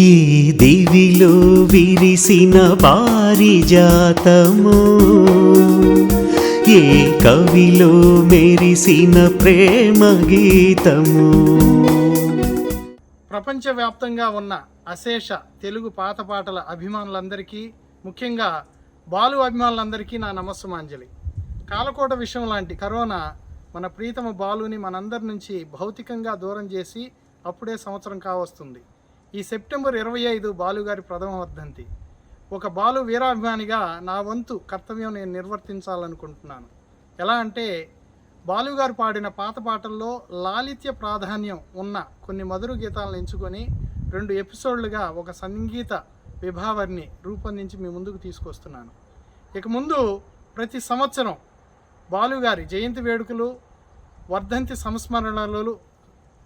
ఈ దివిలో విరిసిన పారిజాతము, ఏ కవిలో మెరిసిన ప్రేమ గీతము. ప్రపంచవ్యాప్తంగా ఉన్న అశేష తెలుగు పాత పాటల అభిమానులందరికీ, ముఖ్యంగా బాలు అభిమానులందరికీ నా నమస్సుమాంజలి. కాలకోట విషయం లాంటి కరోనా మన ప్రీతమ బాలుని మనందరి నుంచి భౌతికంగా దూరం చేసి అప్పుడే సంవత్సరం కావస్తుంది. ఈ సెప్టెంబర్ 25 బాలుగారి ప్రథమ వర్ధంతి. ఒక బాలు వీరాభిమానిగా నా వంతు కర్తవ్యం నేను నిర్వర్తించాలనుకుంటున్నాను. ఎలా అంటే, బాలుగారు పాడిన పాత పాటల్లో లాలిత్య ప్రాధాన్యం ఉన్న కొన్ని మధుర గీతాలను ఎంచుకొని 2 ఎపిసోడ్లుగా ఒక సంగీత విభావర్ని రూపొందించి మీ ముందుకు తీసుకొస్తున్నాను. ఇక ముందు ప్రతి సంవత్సరం బాలుగారి జయంతి వేడుకలు, వర్ధంతి సంస్మరణలు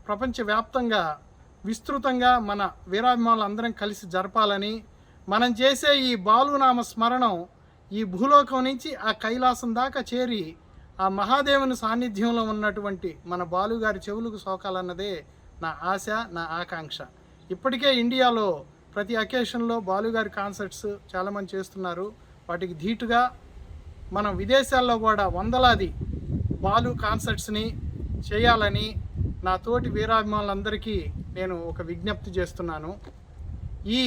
ప్రపంచవ్యాప్తంగా విస్తృతంగా మన వీరాభిమానులు అందరం కలిసి జరపాలని, మనం చేసే ఈ బాలునామ స్మరణం ఈ భూలోకం నుంచి ఆ కైలాసం దాకా చేరి ఆ మహాదేవుని సాన్నిధ్యంలో ఉన్నటువంటి మన బాలుగారి చెవులకు సోకాలన్నదే నా ఆశ, నా ఆకాంక్ష. ఇప్పటికే ఇండియాలో ప్రతి అకేషన్లో బాలుగారి కాన్సర్ట్స్ చాలామంది చేస్తున్నారు. వాటికి ధీటుగా మనం విదేశాల్లో కూడా వందలాది బాలు కాన్సర్ట్స్ని చేయాలని నా తోటి వీరాభిమానులందరికీ నేను ఒక విజ్ఞప్తి చేస్తున్నాను. ఈ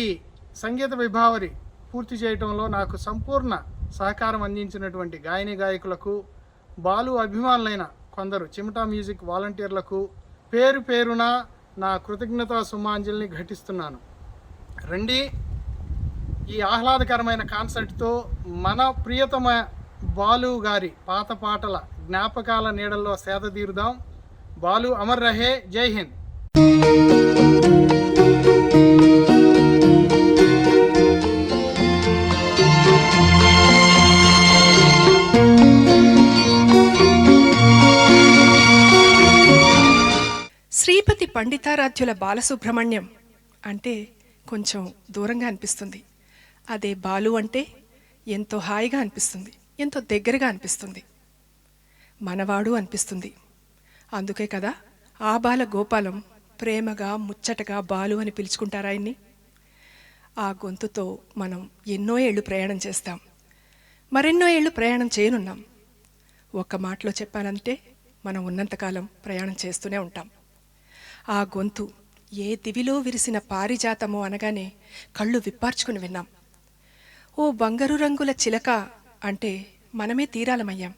సంగీత విభావరి పూర్తి చేయడంలో నాకు సంపూర్ణ సహకారం అందించినటువంటి గాయని గాయకులకు, బాలు అభిమానులైన కొందరు చిమటా మ్యూజిక్ వాలంటీర్లకు పేరు పేరున నా కృతజ్ఞతా సుమాంజలిని ఘటిస్తున్నాను. రండి, ఈ ఆహ్లాదకరమైన కాన్సర్ట్తో మన ప్రియతమ బాలు గారి పాత పాటల జ్ఞాపకాల నీడల్లో సేద తీరుదాం. బాలు అమర్ రహే. జై హింద్. శ్రీపతి పండితారాధ్యుల బాలసుబ్రహ్మణ్యం అంటే కొంచెం దూరంగా అనిపిస్తుంది. అదే బాలు అంటే ఎంతో హాయిగా అనిపిస్తుంది, ఎంతో దగ్గరగా అనిపిస్తుంది, మనవాడు అనిపిస్తుంది. అందుకే కదా ఆ బాల గోపాలం ప్రేమగా ముచ్చటగా బాలు అని పిలుచుకుంటారా ఆయన్ని. ఆ గొంతుతో మనం ఎన్నో ఏళ్ళు ప్రయాణం చేస్తాం, మరెన్నో ఏళ్ళు ప్రయాణం చేయనున్నాం. ఒక్క మాటలో చెప్పాలంటే మనం ఉన్నంతకాలం ప్రయాణం చేస్తూనే ఉంటాం. ఆ గొంతు ఏ దివిలో విరిసిన పారిజాతమో అనగానే కళ్ళు విప్పార్చుకుని విన్నాం. ఓ బంగారు రంగుల చిలక అంటే మనమే తీరాలమయ్యాం.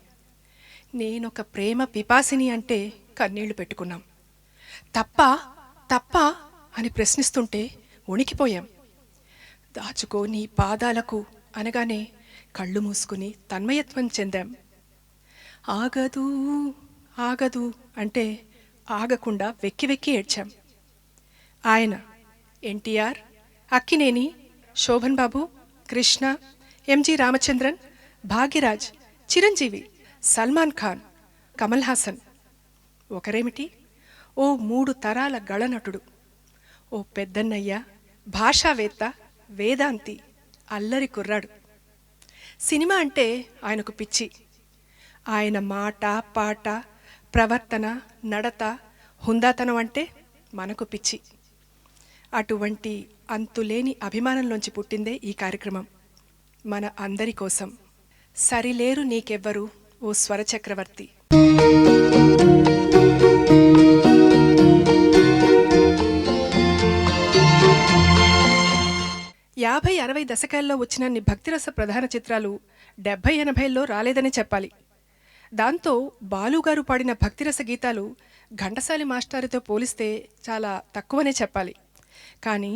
నేనొక ప్రేమ పిపాసిని అంటే కన్నీళ్లు పెట్టుకున్నాం. తప్ప తప్ప అని ప్రశ్నిస్తుంటే వణికిపోయాం. దాచుకో నీ పాదాలకు అనగానే కళ్ళు మూసుకుని తన్మయత్వం చెందాం. ఆగదు ఆగదు అంటే ఆగకుండా వెక్కి వెక్కి ఏడ్చాం. ఆయన ఎన్టీఆర్, అక్కినేని, శోభన్ బాబు, కృష్ణ, ఎంజి రామచంద్రన్, భాగ్యరాజ్, చిరంజీవి, సల్మాన్ ఖాన్, కమల్ హాసన్ ఒకరేమిటి, ఓ 3 తరాల గళనటుడు, ఓ పెద్దన్నయ్య, భాషావేత్త, వేదాంతి, అల్లరి కుర్రాడు. సినిమా అంటే ఆయనకు పిచ్చి. ఆయన మాట, పాట, ప్రవర్తన, నడత, హుందాతనం అంటే మనకు పిచ్చి. అటువంటి అంతులేని అభిమానంలోంచి పుట్టిందే ఈ కార్యక్రమం. మన అందరి కోసం. సరిలేరు నీకెవ్వరు ఓ స్వరచక్రవర్తి. 50-60 దశకాల్లో వచ్చినన్ని భక్తిరస ప్రధాన చిత్రాలు 70-80ల్లో రాలేదని చెప్పాలి. దాంతో బాలుగారు పాడిన భక్తిరస గీతాలు ఘంటసాలి మాస్టారితో పోలిస్తే చాలా తక్కువనే చెప్పాలి. కానీ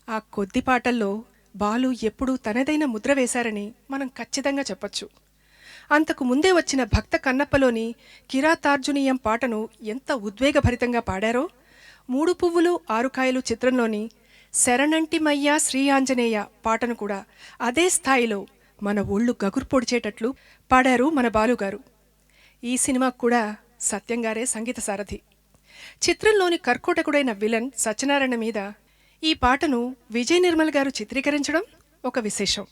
ఆ కొద్ది పాటల్లో బాలు ఎప్పుడూ తనదైన ముద్ర వేశారని మనం ఖచ్చితంగా చెప్పొచ్చు. అంతకు ముందే వచ్చిన భక్త కన్నప్పలోని కిరాతార్జునీయం పాటను ఎంత ఉద్వేగభరితంగా పాడారో, 3 పువ్వులు 6 కాయలు చిత్రంలోని శరణంటిమయ్యా శ్రీ ఆంజనేయ పాటను కూడా అదే స్థాయిలో మన ఒళ్ళు గగురు పొడిచేటట్లు పాడారు మన బాలుగారు. ఈ సినిమాకు కూడా సత్యంగారే సంగీత సారథి. చిత్రంలోని కర్కోటకుడైన విలన్ సత్యనారాయణ మీద ఈ పాటను విజయ్ నిర్మల్ గారు చిత్రీకరించడం ఒక విశేషం.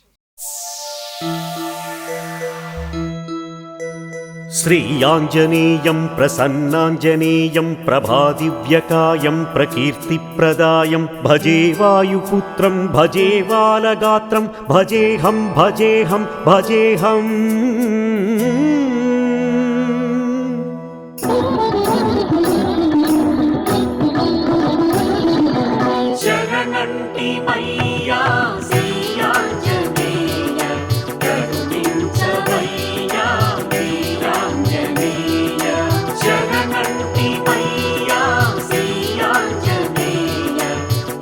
శ్రీయాంజనేయం ప్రసన్నాంజనేయం ప్రభాదివ్యకాయం ప్రకీర్తిప్రదాయం భజే వాయుపుత్రం భజే బాలగాత్రం భజేహం భజేహం భజేహం. శరణంటి మయ్యా శ్రీ ఆంజనేయ కరుణించవయ్యా వీరాంజనేయ. శరణంటి మయ్యా శ్రీ ఆంజనేయ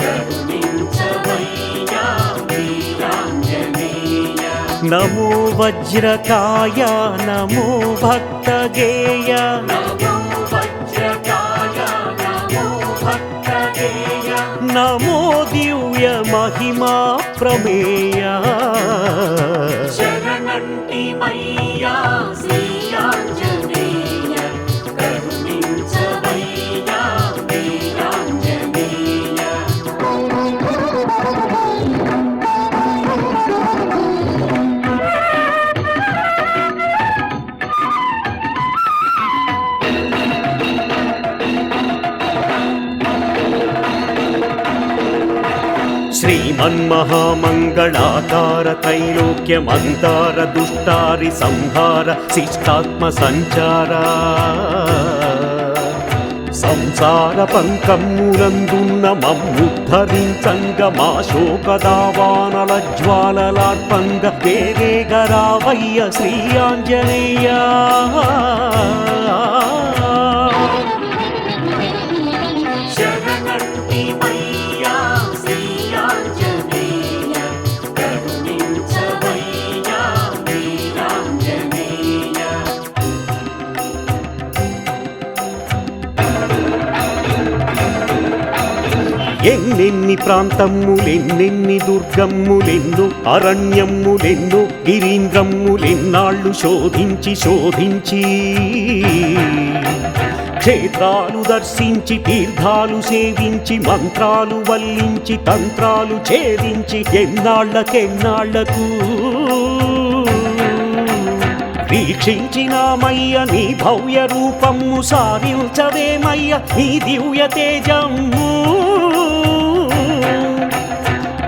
కరుణించవయ్యా వీరాంజనేయ. నమో వజ్రకాయ నమో భక్తగేయ నమో దివ్య మహిమా ప్రమేయ. శరణంటి మయ్యా శ్రీ ఆంజనేయ కరుణించవయ్యా వీరాంజనేయ. శ్రీమన్మహామంగళాకార త్రైలోక్యమందార దుష్టారి సంహార శిష్టాత్మ సంచార. సంసార పంకమ్ములందున్న మమ్ముద్ధరించంగ మా శోకదావానల జ్వాలలార్పంగ వేరేగరావయ్య శ్రీ ఆంజనేయ. శరణంటి మయ్యా శ్రీ ఆంజనేయ కరుణించవయ్యా వీరాంజనేయ. ఎన్నెన్ని ప్రాంతమ్ములెన్నెన్ని దుర్గమ్ములెన్ను అరణ్యమ్ములెన్ను గిరీంద్రమ్ములెన్నాళ్ళు శోధించి శోధించి క్షేత్రాలు దర్శించి తీర్థాలు సేవించి మంత్రాలు వల్లించి తంత్రాలు ఛేదించి ఎన్నాళ్లకెన్నాళ్లకు వీక్షించినామయ్య నీ భవ్య రూపము సారించవేమయ్య నీ దివ్య తేజము.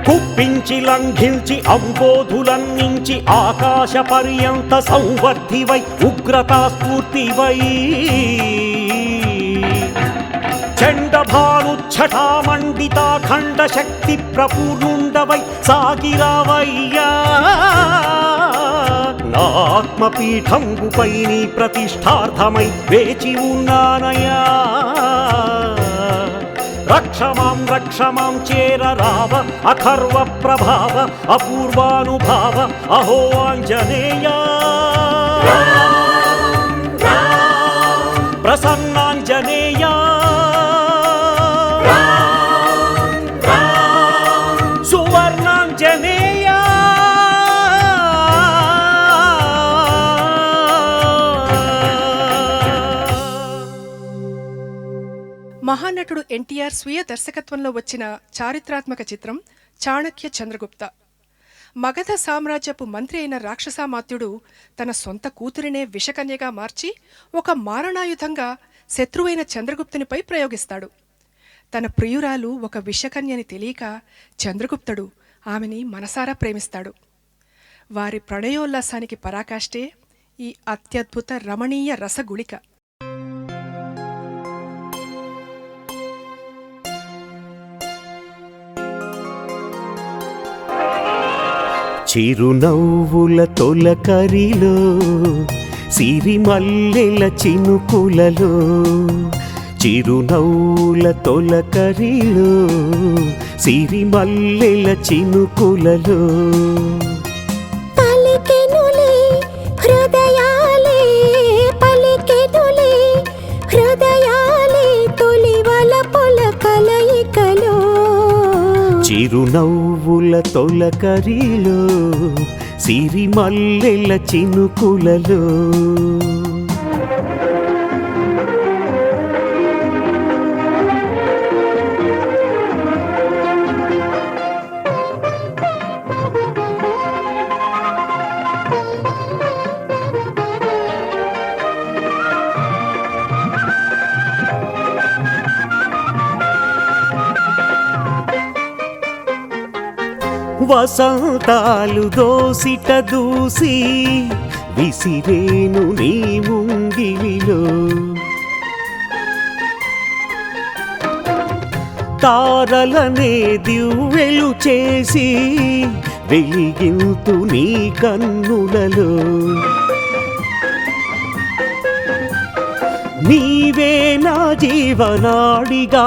కుప్పించి లంఘించి అంబోధులన్నించి ఆకాశ పర్యంత సంవర్ధివై ఉగ్రతా స్ఫూర్తివై చండభానుచ్చటామండితాఖండ శక్తి ప్రపూర్ణుండవై సాగిరావయ్యా. నా ఆత్మపీఠంబుపై నీ ప్రతిష్టార్థమై వేచి ఉన్నానయా. రక్షమాం రక్షమాం చేరరావ అఖర్వ ప్రభావ అపూర్వానుభావ అహో ఆంజనేయ. ప్రసన్నాంజనేయ సువర్ణాంజనేయ. మహానటుడు ఎన్టీఆర్ స్వీయ దర్శకత్వంలో వచ్చిన చారిత్రాత్మక చిత్రం చాణక్య చంద్రగుప్త. మగధ సామ్రాజ్యపు మంత్రి అయిన రాక్షసామాత్యుడు తన సొంత కూతురినే విషకన్యగా మార్చి ఒక మారణాయుధంగా శత్రువైన చంద్రగుప్తునిపై ప్రయోగిస్తాడు. తన ప్రియురాలు ఒక విషకన్యని తెలియక చంద్రగుప్తుడు ఆమెని మనసారా ప్రేమిస్తాడు. వారి ప్రణయోల్లాసానికి పరాకాష్టే ఈ అత్యద్భుత రమణీయ రసగుళిక. చిరునవ్వుల తొలకరిలో సిరిమల్లెల చినుకులలో చిరునవ్వుల తొలకరిలో సిరిమల్లెల చినుకులలో పలికెనులే హృదయాలే పలికెనులే హృదయాలే తొలివల పొల కలయికలో చిరునవ్వుల తొలకరిలో సిరిమల్లెల చినుకులలో వసంతాలు దోసిట దూసి విసిరేను నీ ముంగిలిలో. తారలనే దివ్వెలు చేసి వెలిగింతు నీ కన్నులలో. నీవే నా జీవనాడిగా,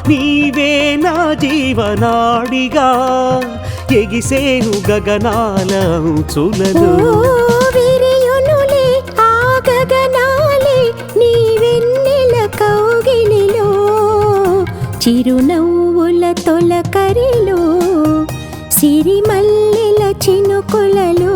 నీవే నా జీవనాడిగా, ఎగిసేను గగనాల అంచులలో. విరియునులే ఆ గగనాలే నీ వెన్నెల కౌగిలిలో, చిరునవ్వుల తొలకరిలో, సిరిమల్లెల చినుకులలో.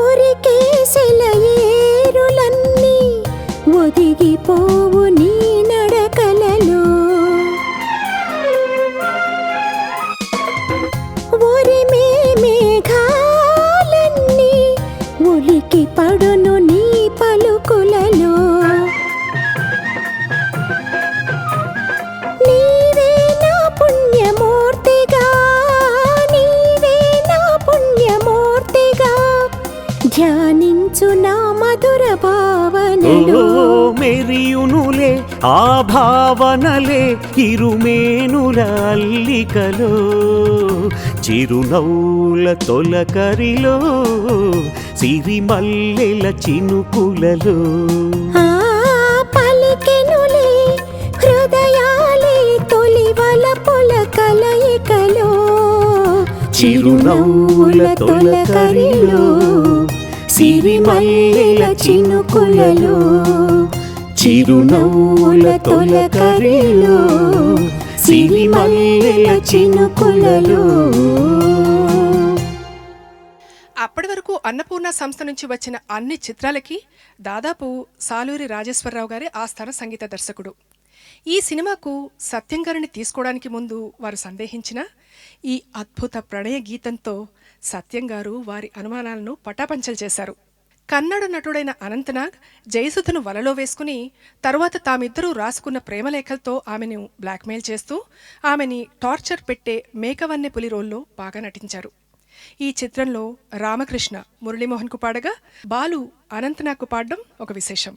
ఒరికేసెల ఏరులన్నీ ఒదిగిపోవు నీ నడకలలో. ఒరిమే మేఘాలన్నీ ఉలికి పడును నీ పలుకులలో. నీవే నా పుణ్యమూర్తిగా, నీవే నా పుణ్యమూర్తిగా, ధ్యానించు నా మధుర భావనలో. మెరియునులే ఆ భావనలే ఇరుమేనుల అల్లికలో, చిరునవ్వుల తొలకరిలో, సిరిమల్లెల చినుకులలో. ఆ పలికెనులే హృదయాలే తొలి వలపుల కలయికలో, చిరునవ్వుల తొలకరిలో, సిరిమల్లెల చినుకులలో. చిరునవ్వుల తొలకరిలో, సిరిమల్లెల చినుకులలో. అప్పటి వరకు అన్నపూర్ణ సంస్థ నుంచి వచ్చిన అన్ని చిత్రాలకి దాదాపు సాలూరి రాజేశ్వరరావు గారే ఆస్థాన సంగీత దర్శకుడు. ఈ సినిమాకు సత్యం గారిని తీసుకోవడానికి ముందు వారు సందేహించిన ఈ అద్భుత ప్రణయ గీతంతో సత్యం గారు వారి అనుమానాలను పటాపంచలు చేశారు. కన్నడ నటుడైన అనంతనాగ్ జయసుధను వలలో వేసుకుని తరువాత తామిద్దరూ రాసుకున్న ప్రేమలేఖలతో ఆమెను బ్లాక్మెయిల్ చేస్తూ ఆమెని టార్చర్ పెట్టే మేకవన్నె పులి రోల్లో బాగా నటించారు. ఈ చిత్రంలో రామకృష్ణ మురళీమోహన్కు పాడగా బాలు అనంతనాగ్కు పాడడం ఒక విశేషం.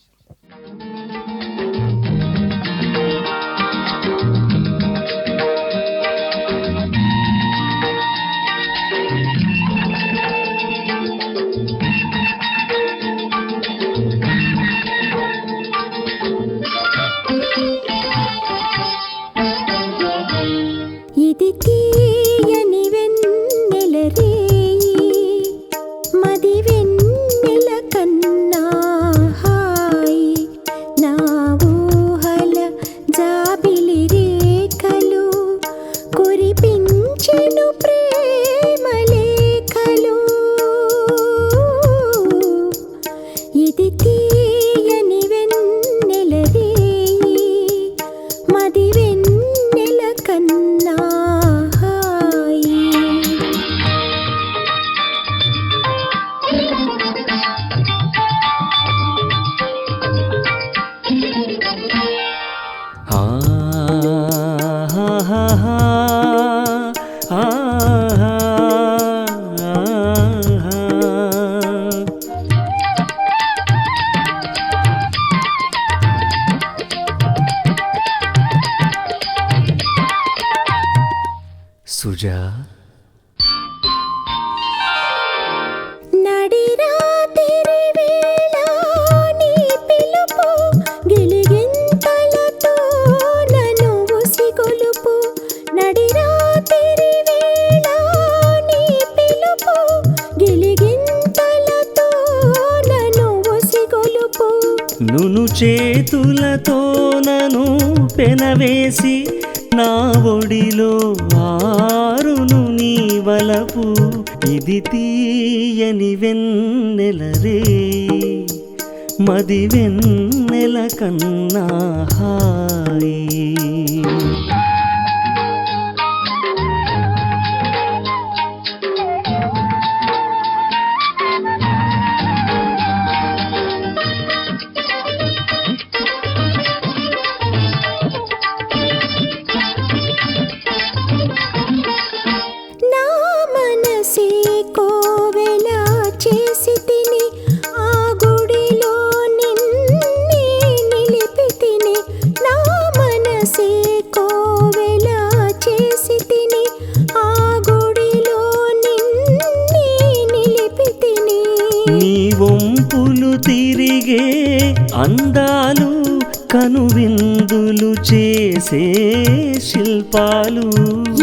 ఇది తీయని వెన్నెల రేయి, మది వెన్నెల కన్నా హాయి, నా ఊహల జాబిలి రేఖలు కురిపించెను ప్రేమ లేఖలు. ఇది తీయని వెన్నెల రేయి, మది వెన్నెల కన్నా హాయి. ఆ హా హా హా ఆ హా హా. సుజా నడిరాతిరి వేళ నీ పిలుపు గిలిగింతలతో నన్ను ఉసిగొలుపు. నడిరాతిరి వేళ నీ పిలుపు గిలిగింతలతో నన్ను ఉసిగొలుపు. నును చేతులతో నను పెనవేసి నా ఒడిలో ఆరును నీ వలపు ఇది తీయని వెన్నెల రే మది వెన్నెల కన్నా హాయి నా మనసే కోవెల చేసి తిని ఆ గుడిలో నిన్నే నిలిపి తిని నా మనసే కోవెల చేసి తిని ఆ గుడిలో నిన్నే నిలిపి తిని నీ వంపులు తిరిగే అందాలు కనువిందులు చేసే శిల్పాలు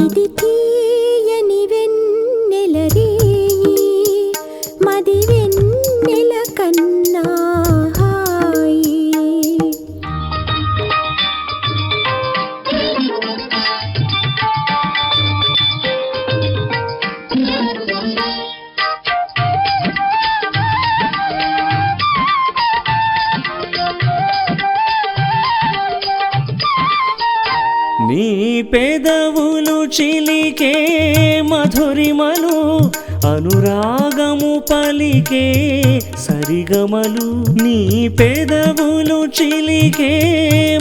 ఇది తీయని వెన్నెల రేయి మది వెన్నెల కన్నా హాయి నీ పెదవులు చిలికే మధురిమలు అనురాగము పలికే సరిగమలు నీ పెదవులు చిలికే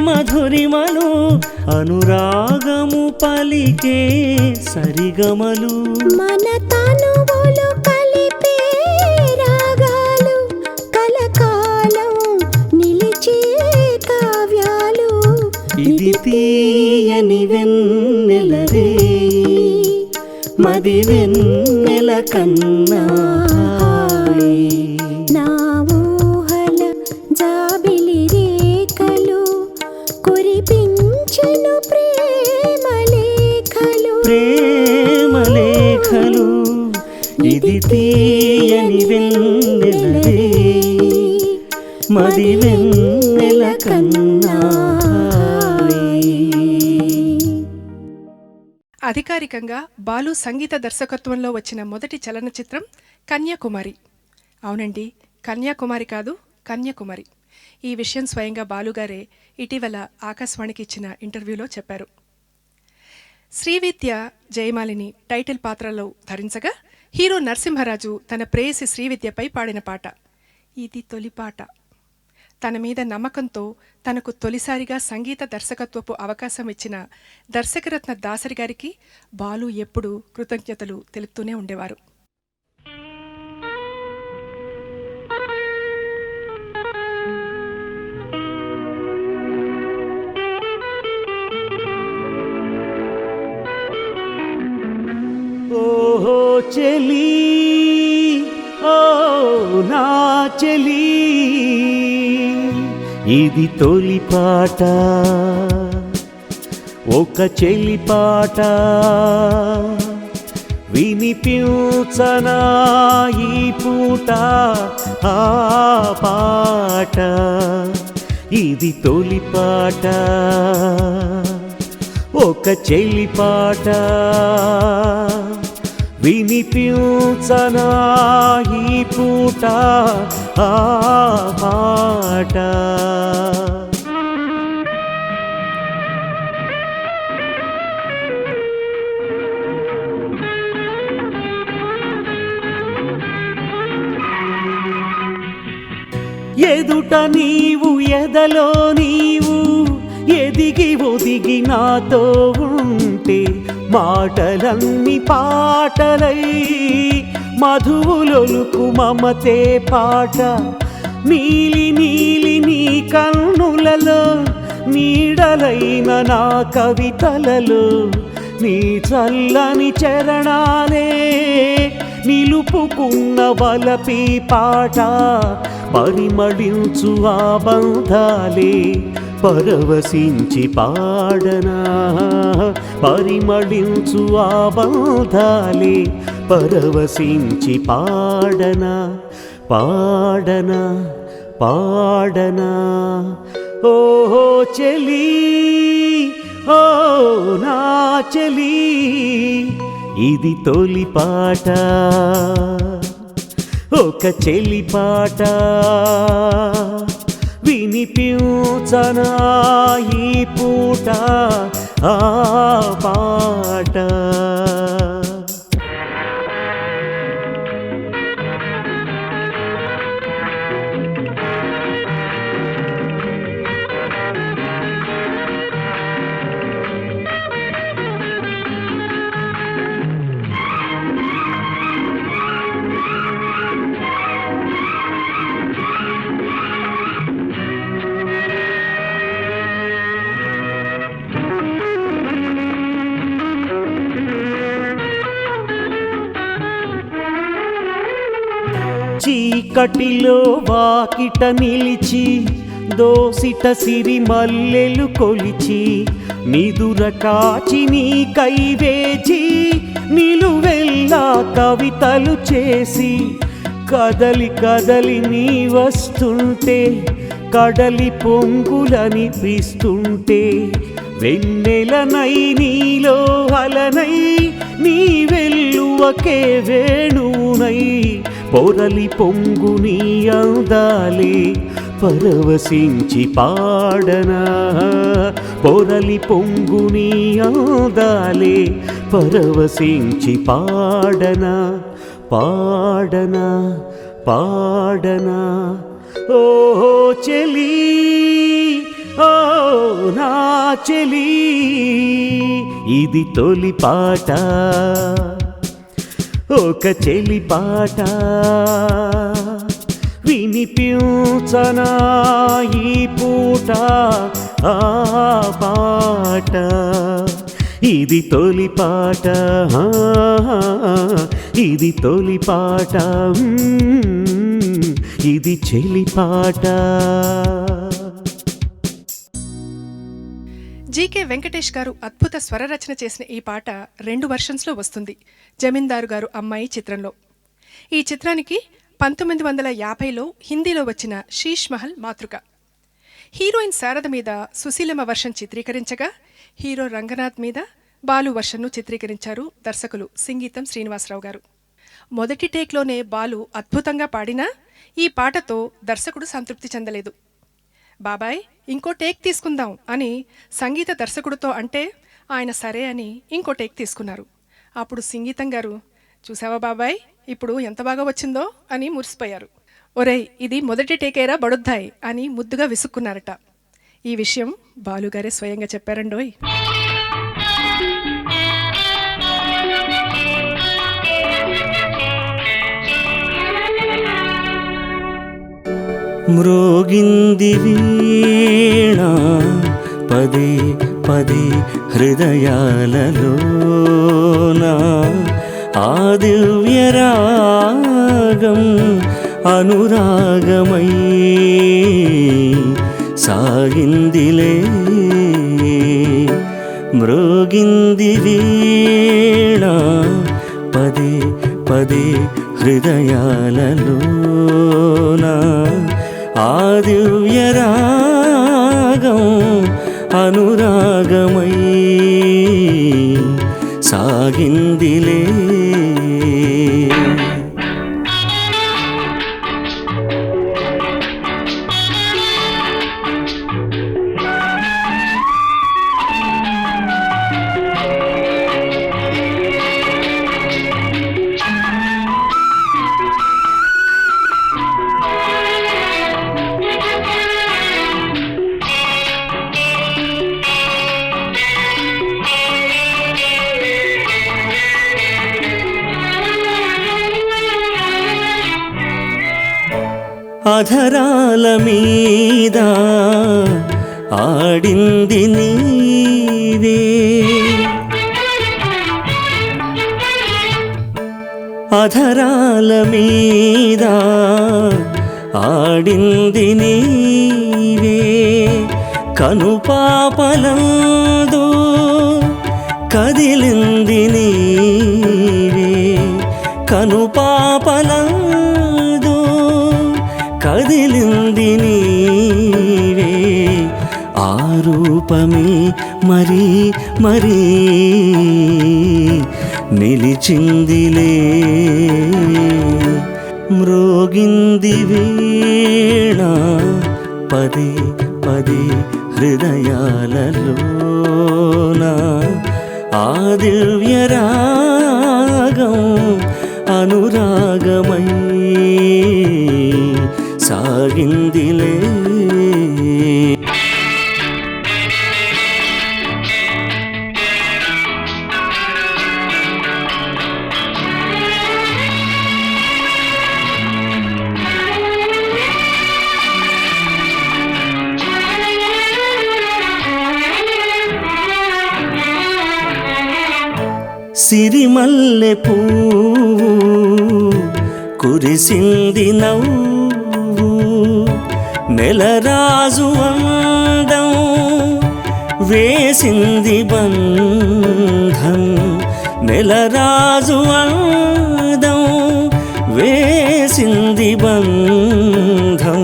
మధురిమలు అనురాగము పలికే సరిగమలు మన తనువులు కలిపే రాగాలు కలకాలం నిలిచే కావ్యాలు ఇది తీయని వెన్నెల రే మది వెన్నెల కన్నా హాయి. నా ఊహల జాబిలి రేఖలు కురిపించెను ప్రేమ లేఖలు ప్రేమ లేఖలు ఇది తీయని వెన్నెల రే మది వెన్నెల కన్నా హాయి. అధికారికంగా బాలు సంగీత దర్శకత్వంలో వచ్చిన మొదటి చలనచిత్రం కన్యాకుమారి. అవునండి, కన్యాకుమారి కాదు, కన్యాకుమారి. ఈ విషయం స్వయంగా బాలుగారే ఇటీవల ఆకాశవాణికి ఇచ్చిన ఇంటర్వ్యూలో చెప్పారు. శ్రీవిద్య జయమాలిని టైటిల్ పాత్రలో ధరించగా హీరో నరసింహరాజు తన ప్రేయసి శ్రీవిద్యపై పాడిన పాట ఇది తొలి పాట. తన మీద నమ్మకంతో తనకు తొలిసారిగా సంగీత దర్శకత్వపు అవకాశం ఇచ్చిన దర్శకరత్న దాసరి గారికి బాలు ఎప్పుడూ కృతజ్ఞతలు తెలుపుతూనే ఉండేవారు. ఓహో చెలి ఓ నా చెలి ఇది తొలి పాట ఒక చెలి పాట వినిపించనా ఈ పూట ఆ పాట ఇది తొలి పాట ఒక చెలి పాట వినిపించనా ఈ పూట ఆ పాట. ఎదుట నీవు ఎదలో నీవు ఎదిగి ఒదిగి నాతో ఉంటే మాటలన్నీ పాటలై మధువులొలుకు మమతే పాట. నీలి నీలి నీ కన్నులలో నీడలైన నా కవితలలో నీ చల్లని చరణాలే నిలుపుకున్న వలపి పాట. పరిమళించు ఆ బంధాలే పరవశించి పాడనా పరిమళించు ఆ బంధాలే పరవశించి పాడనా పాడనా పాడనా. ఓహో చెలి ఓ నా చెలి ఇది తొలి పాట ఒక చెలి పాట వినిపించనా ఈ పూట ఆ పాట. చీకటిలో వాకిట నిలిచి దోసిట సిరి మల్లెలు కొలిచి నిదుర కాచి నీ కైవేచి నిలువెల్లా కవితలు చేసి కదలి కదలి నీ వస్తుంటే కడలి పొంగులనిపిస్తుంటే వెన్నెలనై నీలో అలనై నీ వెల్లువకే వేణువునై పొరలి పొంగు నీ అందాలే పరవశించి పాడనా పొరలి పొంగు నీ అందాలే పరవశించి పాడనా పాడనా పాడనా. ఓ చెలి ఓ నా చెలి ఇది తొలి పాట ఒక చెలి పాట వినిపించనా ఈ పూట ఆ పాట. ఇది తొలి పాట ఇది తొలి పాట ఇది చెలి పాట. జీకే వెంకటేష్ గారు అద్భుత స్వరరచన చేసిన ఈ పాట 2 వెర్షన్స్లో వస్తుంది. జమీందారు గారు అమ్మాయి చిత్రంలో. ఈ చిత్రానికి 1950లో హిందీలో వచ్చిన శీష్ మహల్ మాతృక. హీరోయిన్ శారద మీద సుశీలమ్మ వర్షన్ చిత్రీకరించగా హీరో రంగనాథ్ మీద బాలు వర్షన్ను చిత్రీకరించారు దర్శకులు సింగీతం శ్రీనివాసరావు గారు. మొదటి టేక్లోనే బాలు అద్భుతంగా పాడినా ఈ పాటతో దర్శకుడు సంతృప్తి చెందలేదు. బాబాయ్ ఇంకో టేక్ తీసుకుందాం అని సంగీత దర్శకుడితో అంటే ఆయన సరే అని ఇంకో టేక్ తీసుకున్నారు. అప్పుడు సింగీతం గారు చూసావా బాబాయ్ ఇప్పుడు ఎంత బాగా వచ్చిందో అని మురిసిపోయారు. ఒరేయ్ ఇది మొదటి టేకేరా బడుద్దాయ్ అని ముద్దుగా విసుక్కున్నారట. ఈ విషయం బాలుగారే స్వయంగా చెప్పారండోయ్. మ్రోగింది వీణ పదే పదే హృదయాలలోన ఆ దివ్యరాగం అనురాగమై సాగిందిలే. మ్రోగింది వీణ పదే పదే హృదయాలలోన ఆ దివ్యరాగం అనురాగమై సాగిందిలే. అధరాల మీద ఆడింది నీవే అధరాల మీద ఆడింది నీవే కనుపాపలందు కదిలింది నీవే కనుపాపలందు కదిలింది నీవే ఆ రూపమే మరీ మరీ నిలిచిందిలే మ్రోగింది వీణ పదే పదే హృదయాలలోన ఆ దివ్య రాగం అనురాగమై సాగిందిలే. సిరిమల్లె పువ్వు కురిసింది నవ్వు నెలరాజు అందం వేసింది బంధం నెలరాజు అందం వేసింది బంధం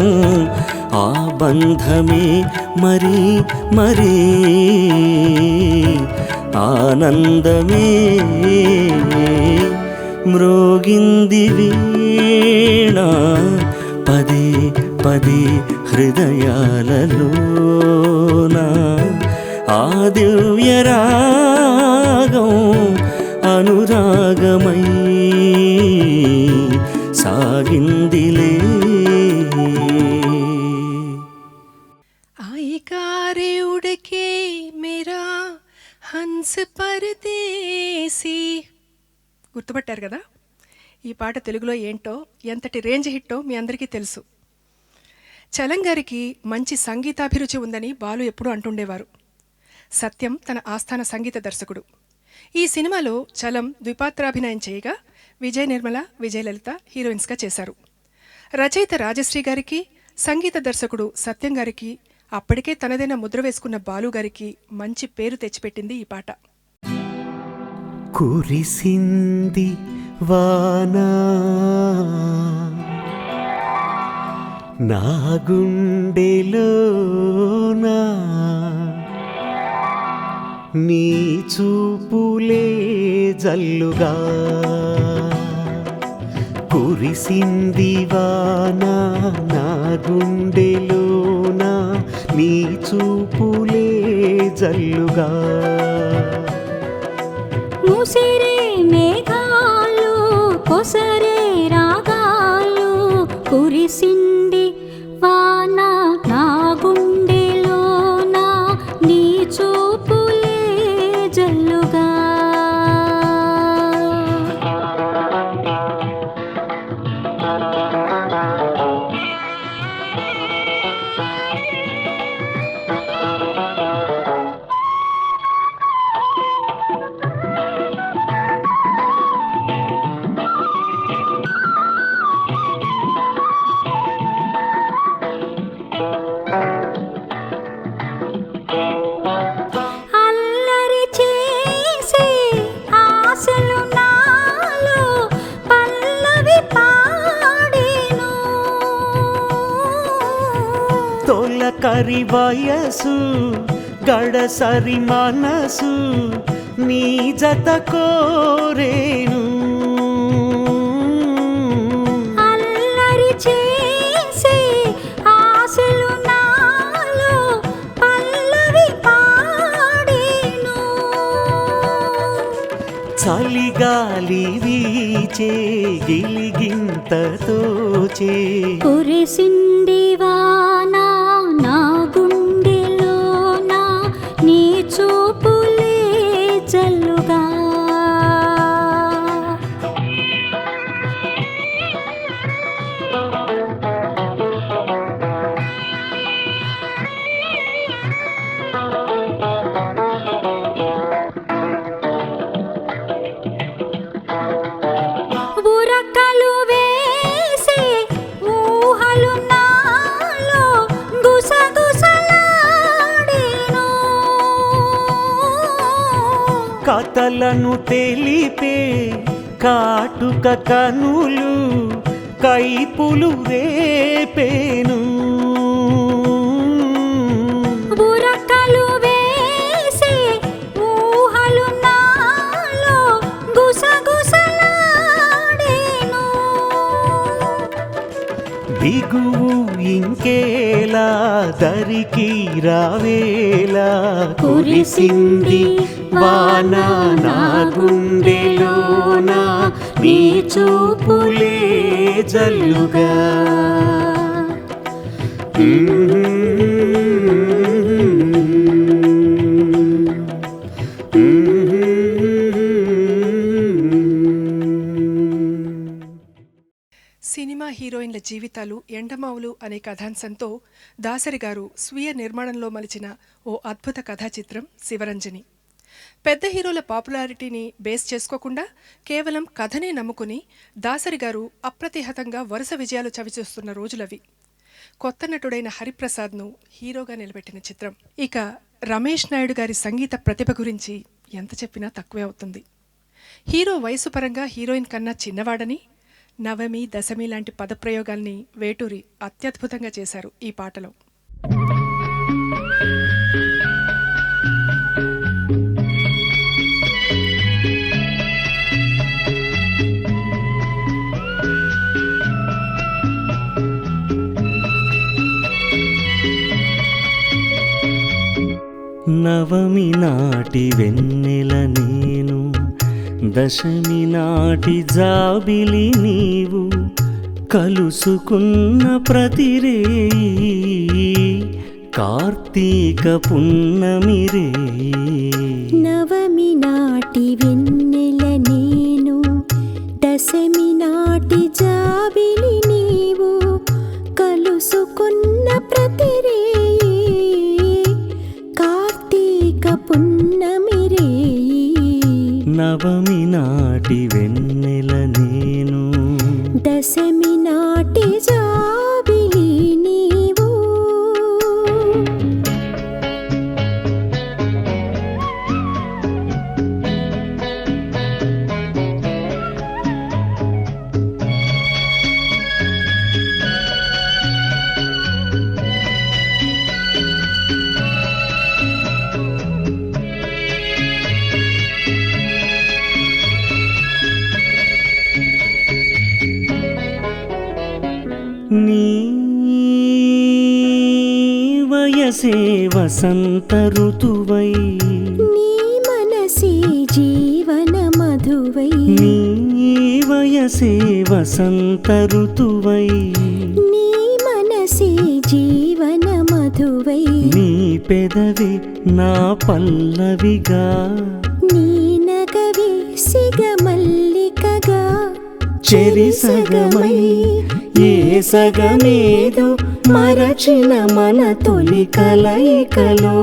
ఆ బంధమే మరి మరి ఆనందమే మ్రోగింది వీణ పదే పదే హృదయాలలోన ఆ దివ్య రాగం అనురాగమై సాగిందిలే. आई कारे उड़ के मेरा హన్స్ పరదేశీ. గుర్తుపట్టారు కదా? ఈ పాట తెలుగులో ఏంటో, ఎంతటి రేంజ్ హిట్టో మీ అందరికీ తెలుసు. చలం గారికి మంచి సంగీతాభిరుచి ఉందని బాలు ఎప్పుడూ అంటుండేవారు. సత్యం తన ఆస్థాన సంగీత దర్శకుడు. ఈ సినిమాలో చలం ద్విపాత్రాభినయం చేయగా విజయ నిర్మల, విజయలలిత హీరోయిన్స్గా చేశారు. రచయిత రాజశ్రీ గారికి, సంగీత దర్శకుడు సత్యం గారికి, అప్పటికే తనదైన ముద్ర వేసుకున్న బాలు గారికి మంచి పేరు తెచ్చిపెట్టింది ఈ పాట. కురిసింది వానా నా గుండెలోనా నీ చూపులే జల్లుగా కురిసింది వానా నా గుండెలోనా నీ చూపులే జల్లుగా ముసిరే మేఘాలు కొసరే రాగాలు కురిసింది వాన నా గుండెలోన నీ చూపులే జల్లుగా అల్లరి చేసే ఆశలు నాలో పల్లవి పాడేను తొలకరి వయసు గడసరి మనసు నీ జత కోరేను అల్లరి చేసే ఆశలు నాలో పల్లవి పాడేను చలిగాలి వీచే గిలిగింతతో చే కురిసింది వాన నా గుండెలోన నీ చూపులే జల్లుగా బురకలు వేసే ఊహలు నాలో గుసగుసలాడేను కథలను తెలిపే కాటుక కనులు కైపులు రేపేను బురకలు వేసే ఊహలు నాలో గుస దిగువు ఇంకేలా దరికి రావేలా కురిసింది వాన నా గుండెలోన నీ చూపులే జల్లుగా. సినిమా హీరోయిన్ల జీవితాలు ఎండమావులు అనే కథాంశంతో దాసరి గారు స్వీయ నిర్మాణంలో మలిచిన ఓ అద్భుత కథా చిత్రం శివరంజని. పెద్ద హీరోల పాపులారిటీని బేస్ చేసుకోకుండా కేవలం కథనే నమ్ముకుని దాసరి గారు అప్రతిహతంగా వరుస విజయాలు చవిచూస్తున్న రోజులవి. కొత్త నటుడైన హరిప్రసాద్ను హీరోగా నిలబెట్టిన చిత్రం. ఇక రమేష్ నాయుడు గారి సంగీత ప్రతిభ గురించి ఎంత చెప్పినా తక్కువే అవుతుంది. హీరో వయసు పరంగా హీరోయిన్ కన్నా చిన్నవాడని, నవమి దశమి లాంటి పదప్రయోగాల్ని వేటూరి అత్యద్భుతంగా చేశారు ఈ పాటలో. నవమి నాటి వెన్నెల నేను, దశమి నాటి జాబిలి నీవు, కలుసుకున్న ప్రతిరేయి కార్తీక పున్నమి రేయి. నవమి నాటి వెన్నెల నేను, దశమి నాటి జాబిలి నీవు, కలుసుకున్న ప్రతిరేయి కార్తీక పున్నమి రేయి. నవమి నాటి వెన్నెల నేను, దశమి నాటి జాబిలి నీవు. నీ వయసే వసంత ఋతువై, నీ మనసే జీవన మధువై, నీ వయసే వసంత ఋతువై, నీ మనసే జీవన మధువై, నీ పెదవి నా పల్లవిగా, నీ నగవి సిగమల్లికగా, చెరి సగమై ఏ సగమేదో మరచిన మన తొలి కలయికలో.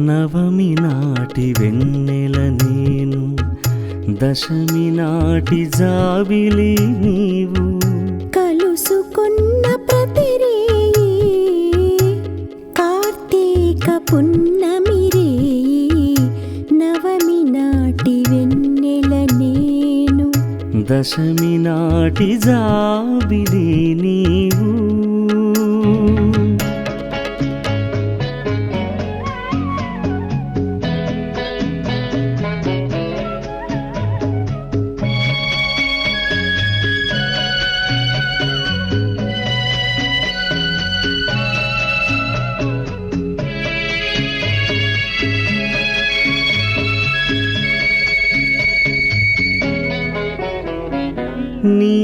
నవమి నాటి వెన్నెల నేను, దశమి నాటి జాబిలి నీవు, కలుసుకున్న ప్రతిరేయి కార్తీక పున్నమి రేయి. నవమి నాటి వెన్నెల నేను, దశమి నాటి జాబిలి నీవు. నీ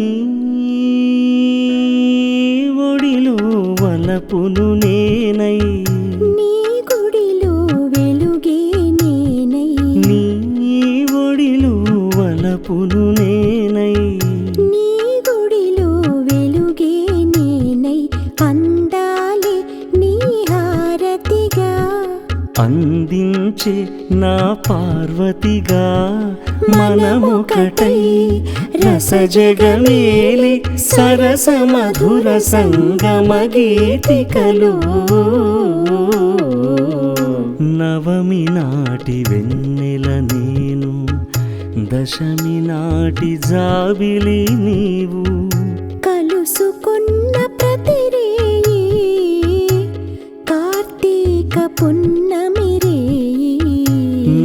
ఒడిలో వలపును నేనై, నీ గుడిలో వెలుగే నేనై, నీ ఒడిలో వలపును నేనై, నీ గుడిలో వెలుగే నేనై, అందాలే నీ హారతిగా, అందించే నా పార్వతిగా, మనమొకటై రసజగమేలి సరస మధుర సంగమ గీతికలో. నవమి నాటి వెన్నెల నేను, దశమి నాటి జాబిలి నీవు, కలుసుకున్న ప్రతిరేయి కార్తీక పున్నమి రేయి.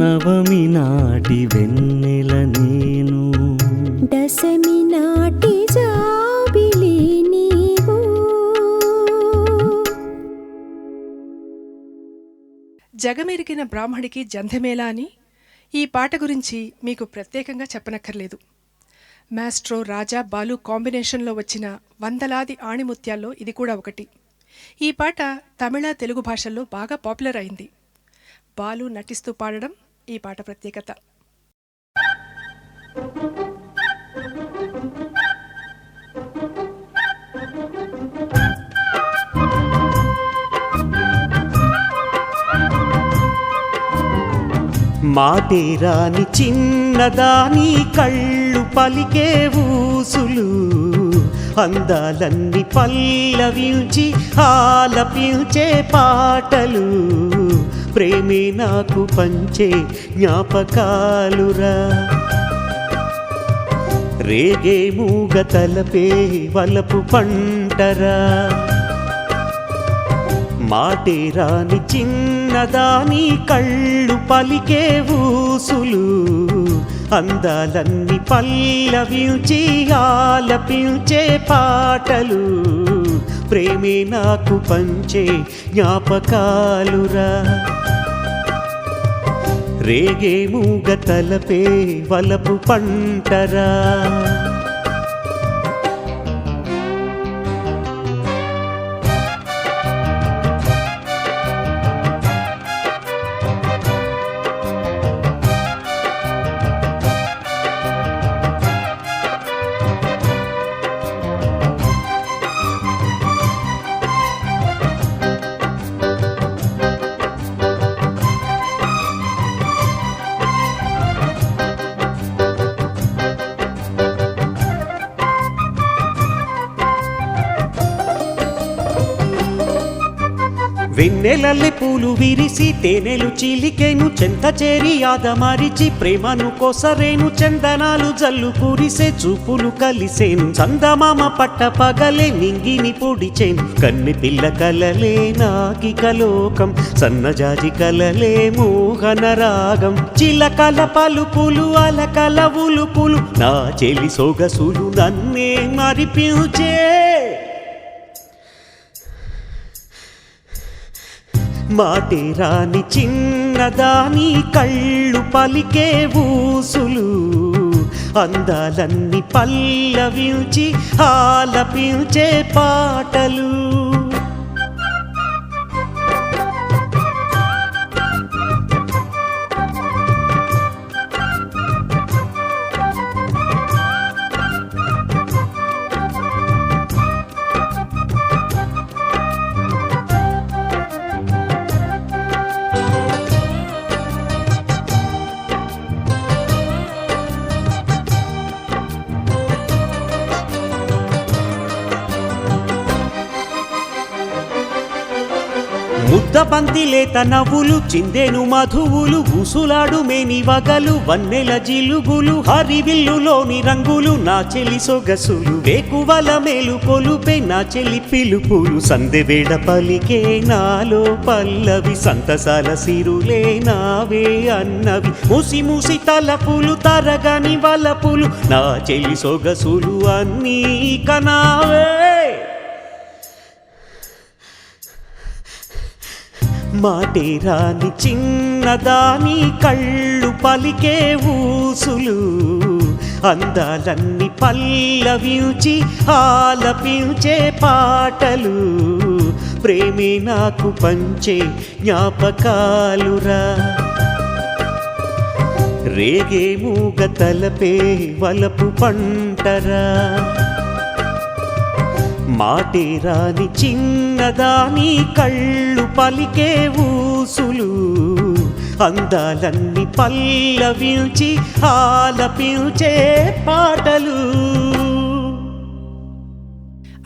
నవమి నాటి వెన్నెల నేను, దశమి నాటి జగమెరిగిన బ్రాహ్మడికి జంధమేలా అని ఈ పాట గురించి మీకు ప్రత్యేకంగా చెప్పనక్కర్లేదు. మాస్ట్రో రాజా బాలు కాంబినేషన్లో వచ్చిన వందలాది ఆణిముత్యాల్లో ఇది కూడా ఒకటి. ఈ పాట తమిళ, తెలుగు భాషల్లో బాగా పాపులర్ అయింది. బాలు నటిస్తూ పాడడం ఈ పాట ప్రత్యేకత. మాటేరాని చిన్నదాని కళ్ళు పలికే ఊసులు, అందాలన్నీ పల్లవించి ఆలపించే పాటలు, ప్రేమే నాకు పంచే జ్ఞాపకాలురా. రేగే మూగ తలపే వలపు పంటరా. మాటేరాని చిన్నదాని కళ్ళు పలికే ఊసులు, అందాలన్నీ పల్లవించి ఆలపించే పాటలు, ప్రేమే నాకు పంచే జ్ఞాపకాలురా. రేగే మూగ తలపే వలపు పంటరా. వెన్నెలల్లె పూలు విరిసి తేనెలు చిలికెను, చెంత చేరి ఆదమరిచి ప్రేమను కొసరేను, చందనాలు జల్లు కురిసే చూపులు కలిసేను, చందమామ పట్ట పగలే నింగిని పొడిచేను, కన్నె పిల్ల కలలే నాకిక లోకం, సన్నజాజి కలలే మోహన రాగం, చిలకల పలుకులు అలకల ఉలుపులు, నా చెలి సొగసులు నన్నే మరిపించే. మాటేరాని చిన్నదాని కళ్ళు పలికే ఊసులు, అందాలన్నీ పల్లవించి ఆలపించే పాటలు. ముద్ద పందిలేత నవ్వులు, చిందెను మధువులు, ఊసులాడు మేని వగలు, వన్నెల జిలుగులు, హరివిల్లులోని రంగులు, నా చెలి సొగసులు, వేకువల మేలు కొలుపే నా చెలి పిలుపులు, సందెవేడ పలికే నాలో పల్లవి, సంతసాల సిరులే నావే అన్నవి, మూసి మూసి తలపులు తరగని వలపులు, నా చెలి సొగసులు అన్నీ కనావే. మాటేరాని చిన్నదాని కళ్ళు పలికే ఊసులు, అందాలన్నీ పల్లవించి ఆలపించే పాటలు, ప్రేమే నాకు పంచే జ్ఞాపకాలురా. రేగే మూగ తలపే వలపు పంటరా. మాటేరాని చిన్నదాని కళ్ళు పలికే ఊసులు, అందాలన్నీ పల్లవించి ఆలపించే పాటలు.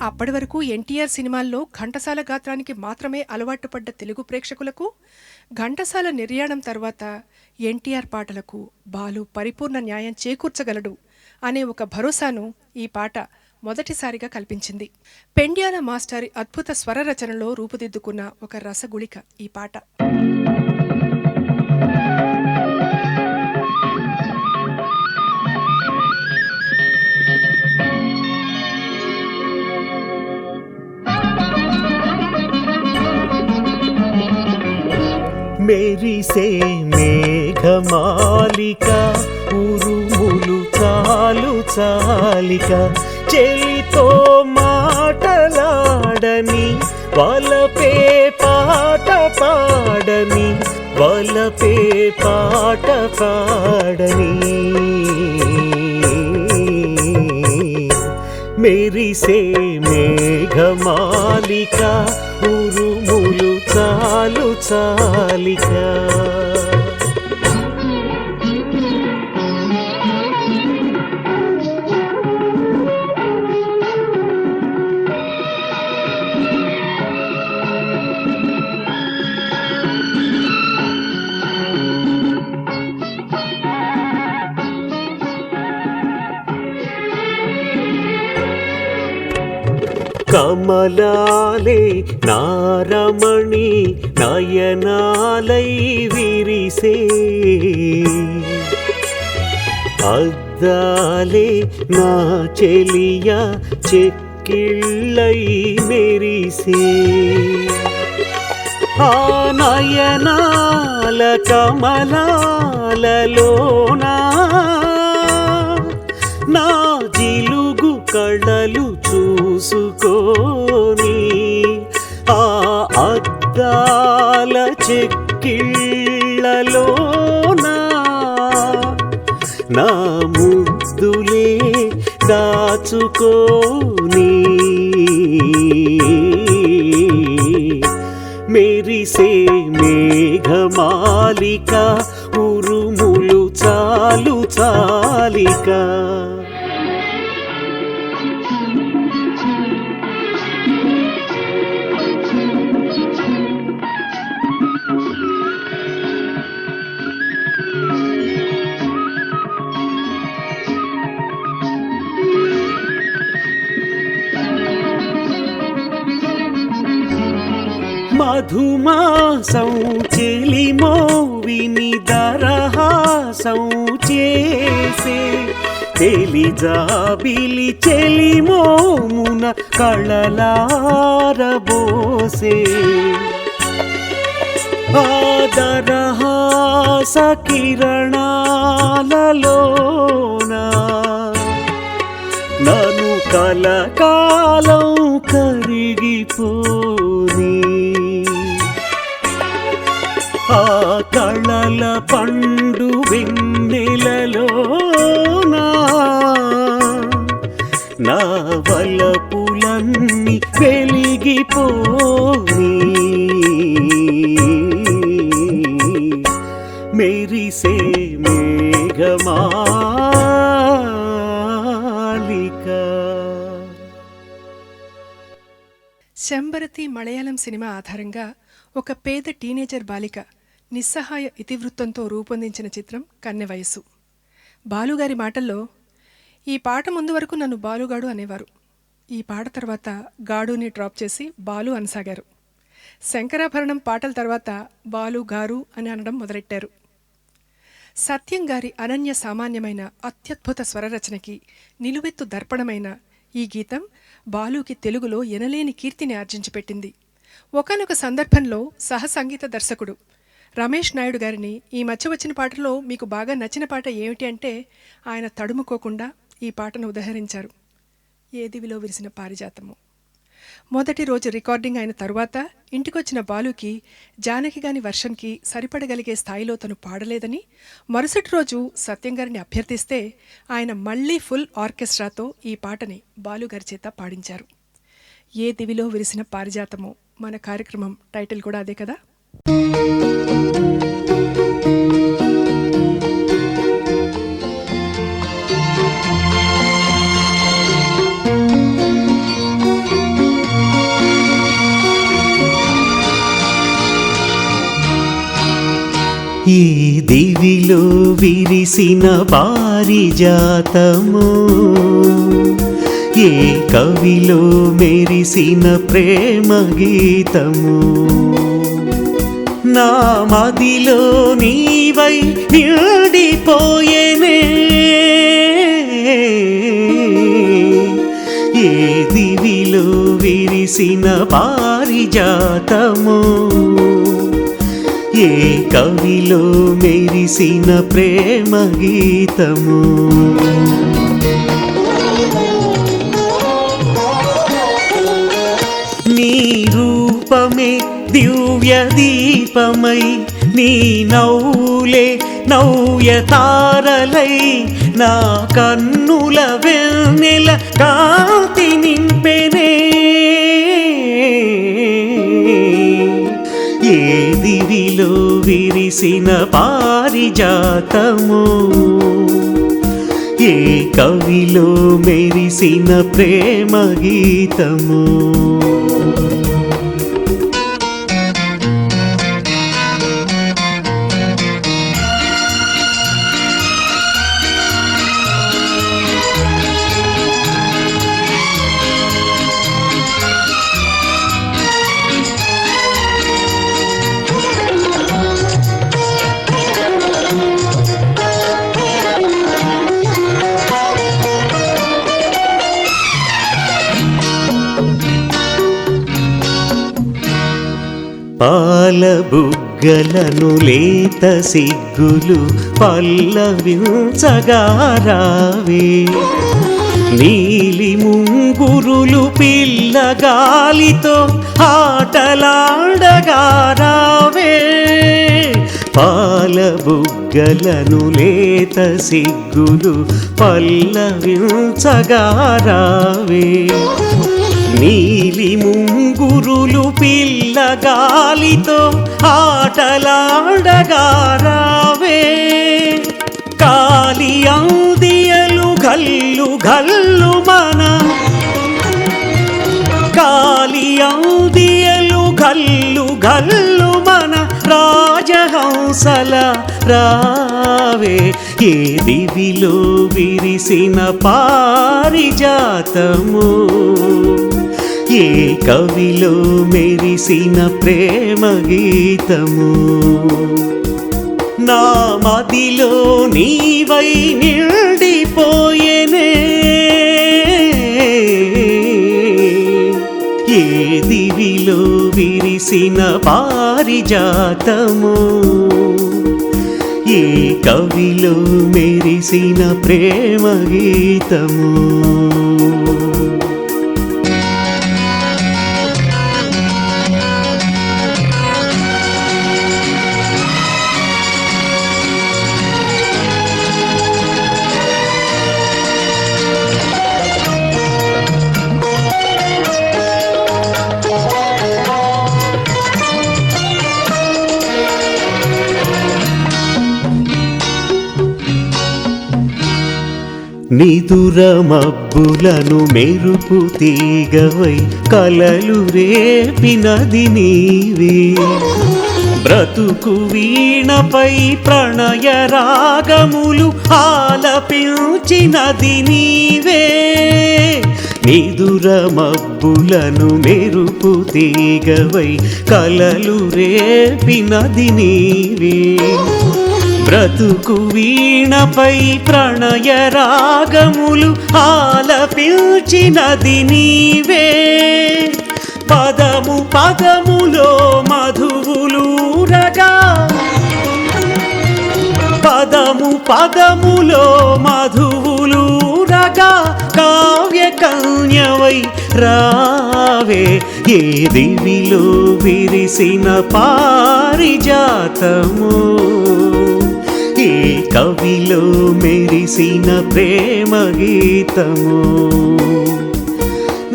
అప్పటి వరకు ఎన్టీఆర్ సినిమాల్లో ఘంటసాల గాత్రానికి మాత్రమే అలవాటు పడ్డ తెలుగు ప్రేక్షకులకు ఘంటసాల నిర్యాణం తర్వాత ఎన్టీఆర్ పాటలకు బాలు పరిపూర్ణ న్యాయం చేకూర్చగలడు అనే ఒక భరోసాను ఈ పాట మొదటిసారిగా కల్పించింది. పెండ్యాల మాస్టారి అద్భుత స్వర రచనలో రూపుదిద్దుకున్న ఒక రసగుళిక ఈ పాట. మెరిసే మేఘమాలిక ఉరుములు చాలు చాలిక చెలితో మాటలాడని వలపే పాట పాడని వలపే పాట పాడని మెరిసే మేఘమాలిక ఉరుములు చాలు చాలిక కమలాలే నారమణి నయనాలై విరిసే అద్దాలే నా చెలియ చెక్కిళ్ళై మెరిసే ఆ నయనాల కమలాలలోనా నా జిలుగు కళలు చూసుకోని ఆ అద్దాల చెక్కిళ్ళలోనా నా ముద్దులే దాచుకోని మెరిసే మేఘమాలిక ఉరుములు చాలు చాలిక మధుమాసం చెలిమోవిని దరహాసం చేసే తెలిజాబిలి చెలిమోమున కళలారబోసే ఆదరహాస కిరణాలలోనా నన్ను కలకాలం కరిగిపోని ఆ కళల పండు వెన్నెలలోనా నా వలపులన్నీ వెలిగిపోని మెరిసే మేఘమాలిక. శంబరతి మలయాళం సినిమా ఆధారంగా ఒక పేద టీనేజర్ బాలిక నిస్సహాయ ఇతివృత్తంతో రూపొందించిన చిత్రం కన్నె వయస్సు. బాలుగారి మాటల్లో, ఈ పాట ముందు వరకు నన్ను బాలుగాడు అనేవారు, ఈ పాట తర్వాత గాడుని డ్రాప్ చేసి బాలు అనసాగారు. శంకరాభరణం పాటల తర్వాత బాలు గారు అని అనడం మొదలెట్టారు. సత్యం గారి అనన్య సామాన్యమైన అత్యద్భుత స్వరరచనకి నిలువెత్తు దర్పణమైన ఈ గీతం బాలుకి తెలుగులో ఎనలేని కీర్తిని ఆర్జించి పెట్టింది. ఒకానొక సందర్భంలో సహసంగీత దర్శకుడు రమేష్ నాయుడు గారిని ఈ మధ్య వచ్చిన పాటలో మీకు బాగా నచ్చిన పాట ఏమిటి అంటే ఆయన తడుముకోకుండా ఈ పాటను ఉదహరించారు. ఏ దివిలో విరిసిన పారిజాతము. మొదటి రోజు రికార్డింగ్ అయిన తరువాత ఇంటికొచ్చిన బాలుకి జానకి గారి వర్షన్కి సరిపడగలిగే స్థాయిలో తను పాడలేదని మరుసటి రోజు సత్యం గారిని అభ్యర్థిస్తే ఆయన మళ్లీ ఫుల్ ఆర్కెస్ట్రాతో ఈ పాటని బాలుగారి చేత పాడించారు. ఏ దివిలో విరిసిన పారిజాతము మన కార్యక్రమం టైటిల్ కూడా అదే కదా. ఈ దివిలో విరిసిన పారిజాతము, ఏ కవిలో మెరిసిన ప్రేమ గీతము, నా మదిలో నీవై నిండిపోయేనే. ఏ దివిలో విరిసిన పారిజాతము, ఏ కవిలో మెరిసిన ప్రేమ గీతము. నీ రూపమే దివ్య దీపమై, నీ నవ్వులే నవ్య తారలై, నా కన్నుల వెన్నెల కాంతి నింపెనే. ఏ దివిలో విరిసిన పారిజాతము, ఏ కవిలో మెరిసిన ప్రేమ గీతము. పాల బుగ్గలను లేత సిగ్గులు పల్లవించగా రావే, నీలి ముంగురులు పిల్లగాలితో ఆటలాడగా రావే. పాల బుగ్గలను లేత సిగ్గులు పల్లవించగా రావే, నీలి ముంగురులు పిల్లగాలితో ఆటలాడగా రావే. కాలి అందియలు గల్లు గల్లు మన, కాలి అందియలు గల్లు గల్లు మన రాజహంసల రావే. ఏ దివిలో విరిసిన పారిజాతము, ఏ కవిలో మెరిసిన ప్రేమ గీతము. నా మదిలో నీవై నిండిపోయేనే, ఏ దివిలో విరిసిన పారిజాతము, ఏ కవిలో మెరిసిన ప్రేమ గీతము. నిదుర మబ్బులను మెరుపు తీగవై కలలు రేపినది నీవే, బ్రతుకు వీణపై ప్రణయ రాగములు ఆలపించినది నీవే. నిదుర మబ్బులను మెరుపు తీగవై కలలు రేపినది నీవే, బ్రతుకు వీణపై ప్రణయ రాగములు ఆలపించినది నీవే. పదము పదములో మధువులూరగా, పదము పదములో మధువులూరగా కావ్య కన్యవై రావే. ఏ దివిలో విరిసిన పారిజాతము, ఏ కవిలో మెరిసిన ప్రేమ గీతము.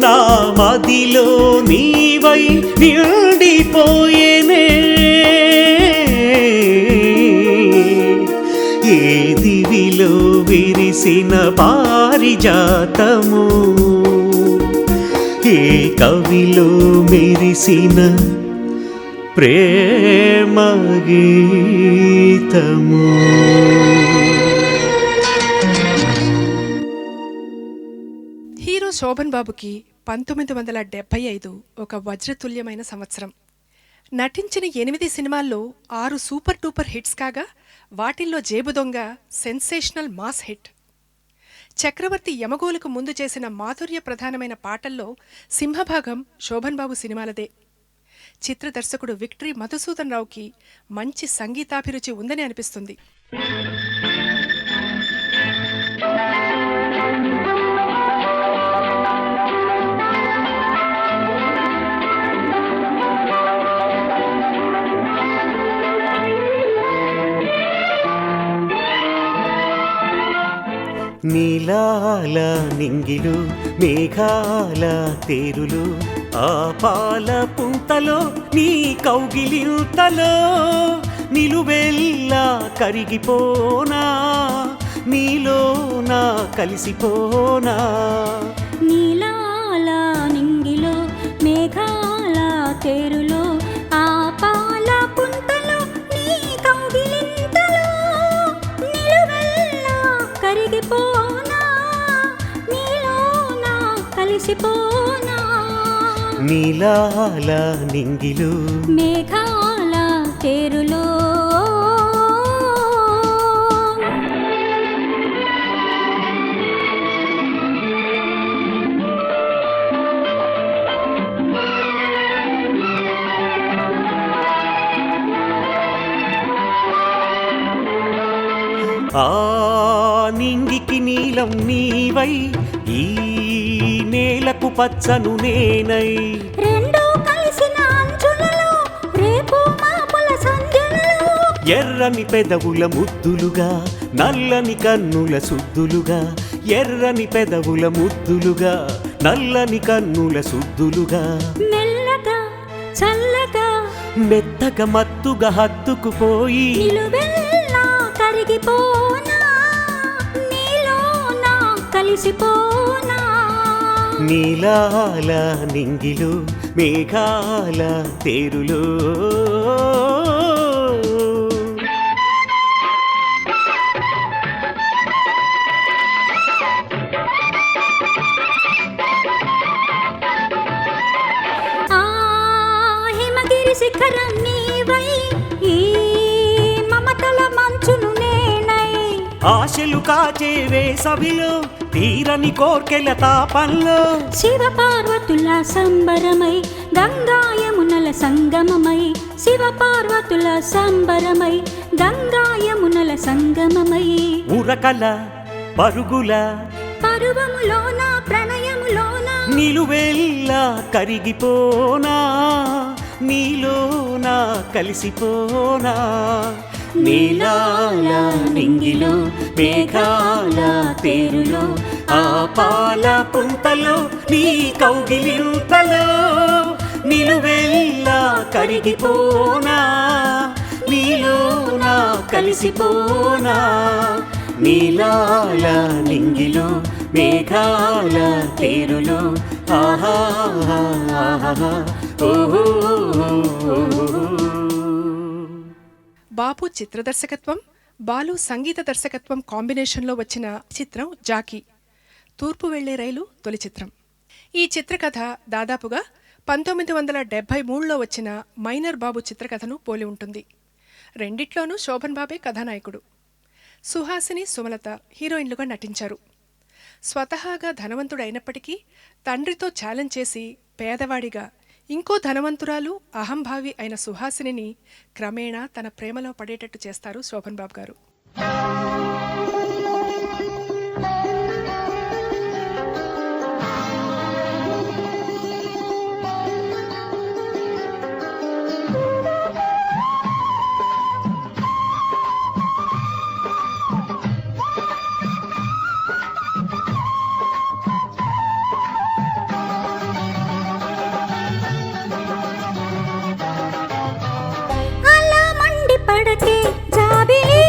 నా మదిలో నీవై నిండిపోయేనే, ఏ దివిలో విరిసిన పారిజాతము, ఏ కవిలో మెరిసిన ప్రేమ గీతము. హీరో శోభన్ బాబుకి 1975 ఒక వజ్రతుల్యమైన సంవత్సరం. నటించిన 8 సినిమాల్లో 6 సూపర్ డూపర్ హిట్స్ కాగా వాటిల్లో జేబు దొంగ సెన్సేషనల్ మాస్ హిట్. చక్రవర్తి యమగోలకు ముందు చేసిన మాధుర్య ప్రధానమైన పాటల్లో సింహభాగం శోభన్ బాబు సినిమాలదే. చిత్ర దర్శకుడు విక్టరీ మధుసూదన్ రావుకి మంచి సంగీతాభిరుచి ఉందని అనిపిస్తుంది. నీలాల నింగిలు మేఘాల తేరులు ఆ పాల పుంతలో నీ కౌగిలింతలో నిలువెల్లా కరిగిపోనా నీలో నా కలిసిపోనా. నీలాల నింగిలో మేఘాల తేరులో ఆ పాల పుంతలో నీ కౌగిలింతలో నిలువెల్లా కరిగిపోనా నీలో నా కలిసిపోనా. నీలాల నింగిలు మేఘాల తేరులో ఆ నింగికి నీలం నీవై ఈ నేలకు పచ్చను నేనై రెండు కలిసిన అంచులలో రేపు మాపుల సంధ్యలలో ఎర్రని పెదవుల ముద్దులుగా నల్లని కన్నుల సుద్దులుగా ఎర్రని పెదవుల ముద్దులుగా నల్లని కన్నుల సుద్దులుగా మెల్లగా చల్లగా మెత్తగా మత్తుగా హత్తుకుపోయి నిలువెల్లా కరిగిపోనా నీలో నా కలిసిపోనా. నీలాల నింగిలు మేఘాల తేరులో ఆ హిమగిరి శిఖరం నీవై ఈ మమతల మంచును నేనై ఆశలు కాచే వేసవిలో తీరని కోర్కెల తాపంలో శివ పార్వతుల సంబరమై గంగాయమునల సంగమమై శివ పార్వతుల సంబరమై గంగాయమునల సంగమమై ఉరకల పరుగుల పరువములోన ప్రణయములోన నిలువెల్లా కరిగిపోనా నీలో నా కలిసిపోనా. నీలాల నింగిలో మేఘాల తేరులో ఆ పాల పుంతలో నీ కౌగిలింతలో నిలువెల్లా కరిగిపోనా నీలో నా కలిసిపోనా. నీలాల నింగిలో మేఘాల తేరులో ఆహా ఆహా ఓహో. బాపు చిత్ర దర్శకత్వం, బాలు సంగీత దర్శకత్వం కాంబినేషన్లో వచ్చిన చిత్రం జాకీ. తూర్పు వెళ్లే రైలు తొలి చిత్రం. ఈ చిత్రకథ దాదాపుగా 1973లో వచ్చిన మైనర్ బాబు చిత్రకథను పోలి ఉంటుంది. రెండిట్లోనూ శోభన్ బాబే కథానాయకుడు. సుహాసిని, సుమలత హీరోయిన్లుగా నటించారు. స్వతహాగా ధనవంతుడైనప్పటికీ తండ్రితో ఛాలెంజ్ చేసి పేదవాడిగా ఇంకో ధనవంతురాలు అహంభావి అయిన సుహాసినిని క్రమేణా తన ప్రేమలో పడేటట్టు చేస్తారు శోభన్ బాబు గారు. పడకే జాబిలి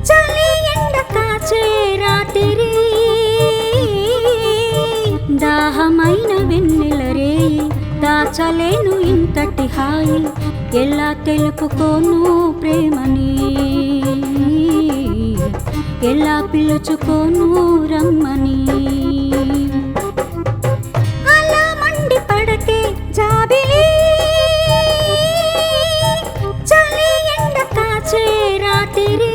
చలి ఎండ కాచే రాత్రి దాహమైన వెన్నెల రే దాచలేను ఇంతటి హాయి ఎలా తెలుపుకోను ప్రేమని ఎలా పిలుచుకోను రమ్మని అలా మండి పడకే జాబిలి చలి ఎండ కాచే రాత్రి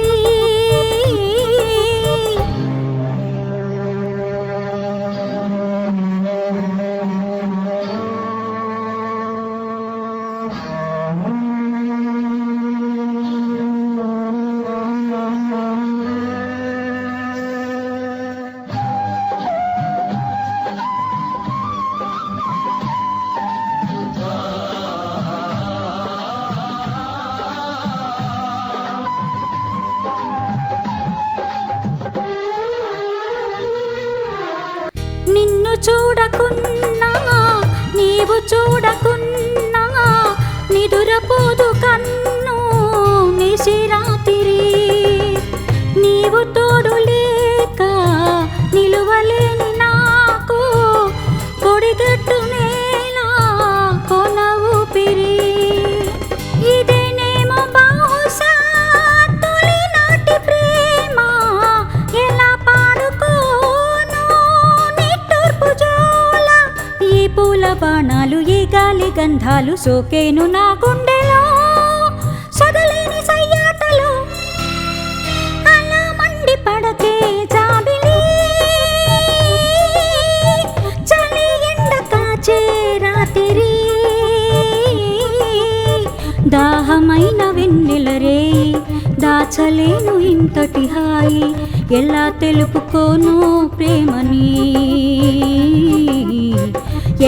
చూడకున్నా నీవు చూడకున్నా నిదురపోదు కన్ను నిశిరాతిరి నీవు తోడు లేక నిలువలేని నాకు పొడిగట్టు నేల కొన ఊపిరి ఇదేనేమో బహుశా తొలినాటి ప్రేమ ఎలా పాడుకోను నిట్టూర్పు జోల ఈ పూల బాణాలు ఈ గాలి గంధాలు సోకేను నా గుండెలో సొదలేని సయ్యాటలు అలా మండి పడకే జాబిలి చలి ఎండ కాచే రాత్రి దాహమైన వెన్నెల రేయి దాచలేను ఇంతటి హాయి ఎలా తెలుపుకోను ప్రేమని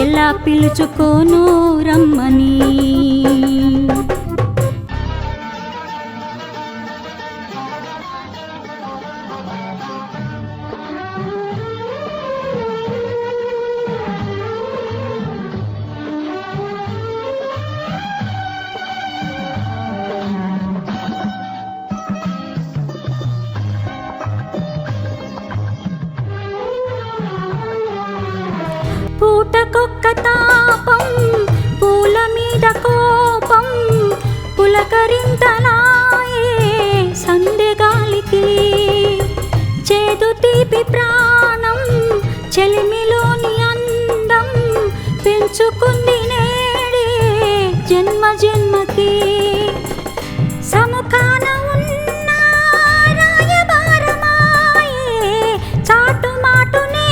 ఎలా పిలుచుకోను రమ్మని పూటకొక్క తాపం పూల మీద కోపం పులకరింతలాయే సందెగాలికి చేదు తీపి ప్రాణం చెలిమిలోని అందం పెంచుకుంది నేడే జన్మ జన్మకి సముఖాన ఉన్న రాయబారమాయే చాటుమాటునే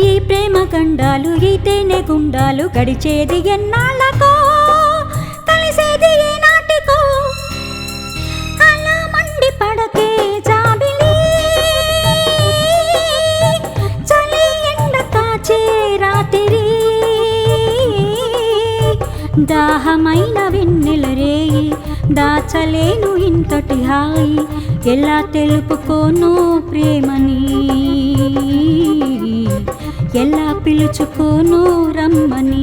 ఈ ప్రేమ గండాలు ఈ తేనె గుండాలు గడిచేది ఎన్నాళ్ళకో కలిసేది ఏ నాటికో అలా మండి పడకే జాబిలి చలి ఎండ కాచే రాత్రి దాహమైన వెన్నెల రేయి దాచలేను ఇంతటి హాయి ఎలా తెలుపుకోను ప్రేమని ఎలా పిలుచుకోను రమ్మని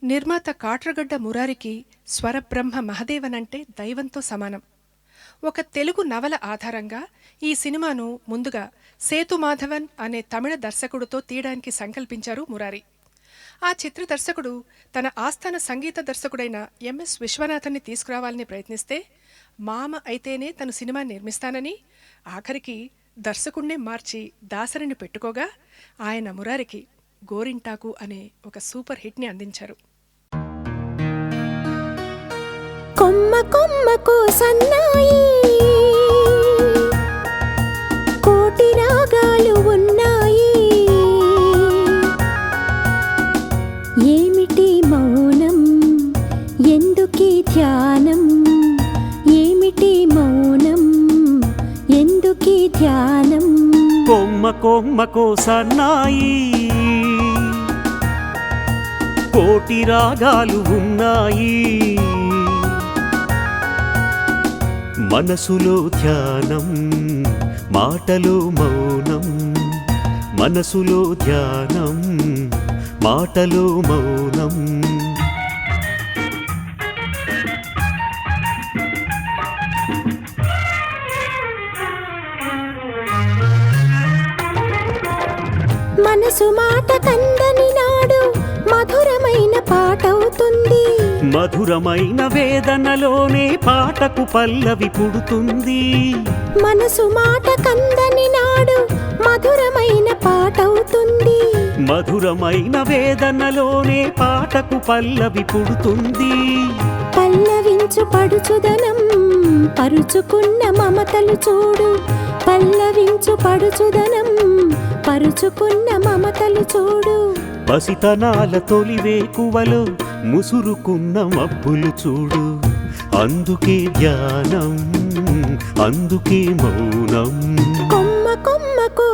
నిర్మాత కాట్రగడ్డ మురారికి స్వరబ్రహ్మ మహదేవనంటే దైవంతో సమానం. ఒక తెలుగు నవల ఆధారంగా ఈ సినిమాను ముందుగా సేతు మాధవన్ అనే తమిళ దర్శకుడితో తీయడానికి సంకల్పించారు మురారి. ఆ చిత్ర దర్శకుడు తన ఆస్థాన సంగీత దర్శకుడైన ఎంఎస్ విశ్వనాథన్ని తీసుకురావాలని ప్రయత్నిస్తే మామ అయితేనే తను సినిమా నిర్మిస్తానని ఆఖరికి దర్శకుడినే మార్చి దాసరిని పెట్టుకోగా ఆయన మురారికి గోరింటాకు అనే ఒక సూపర్ హిట్ని అందించారు. కొమ్మ కొమ్మకు సన్నాయి కోటి రాగాలు ఉన్నాయి ఏమిటి మౌనం ఎందుకీ ధ్యానం ఏమిటి మౌనం ఎందుకీ ధ్యానం కొమ్మ కొమ్మకో సన్నాయి కోటి రాగాలు ఉన్నాయి మనసులో ధ్యానం మాటలో మౌనం మనసులో ధ్యానం మాటలో మౌనం మనసు మాట కందని నాడు మధురమైన పాటవుతుంది మధురమైన వేదనలోనే పాటకు పల్లవి పుడుతుంది మనసు మాట కందని నాడు మధురమైన పాటవుతుంది మధురమైన వేదనలోనే పాటకు పల్లవి పుడుతుంది పల్లవించు పడుచుదనం పరుచుకున్న మమతలు చూడు పల్లవించు పడుచుదనం పరుచుకున్న మమతలు చూడు పసితనాల తొలివేకువలో ముసురుకున్న మబ్బులు చూడు అందుకే ధ్యానం అందుకే మౌనం కొమ్మ కొమ్మకు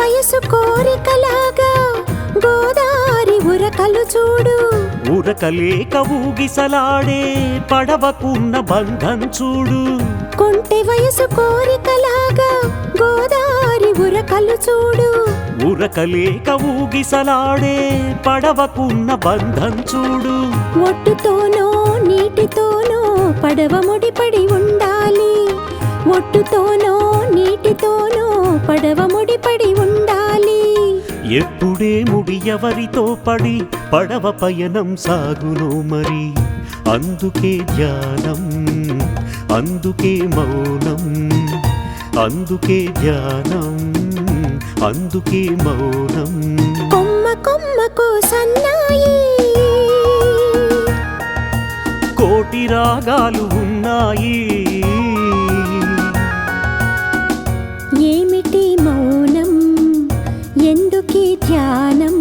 వయసు కోరికలాగా గోదారి ఉరకలు చూడు. ఉరకలేక ఊగిసలాడే పడవకున్న బంధం చూడు. కొంటె వయసు కోరికలాగా గోదారి ఉరకలు చూడు. ఉరకలేక ఊగిసలాడే పడవకున్న బంధం చూడు. ఒట్టుతోనో నీటితోనో పడవ ముడిపడి ఉండాలి. ఒట్టుతోనో నీటితోనో పడవ ముడిపడి ఉండాలి. ఎప్పుడే ముడి ఎవరితో పడి పడవ పయనం సాగును మరి. అందుకే ధ్యానం, అందుకే మౌనం, అందుకే ధ్యానం, అందుకే మౌనం. కొమ్మ కొమ్మకు సన్నాయి కోటి రాగాలు ఉన్నాయి. ఏమిటి మౌనం, ఎందుకీ ధ్యానం?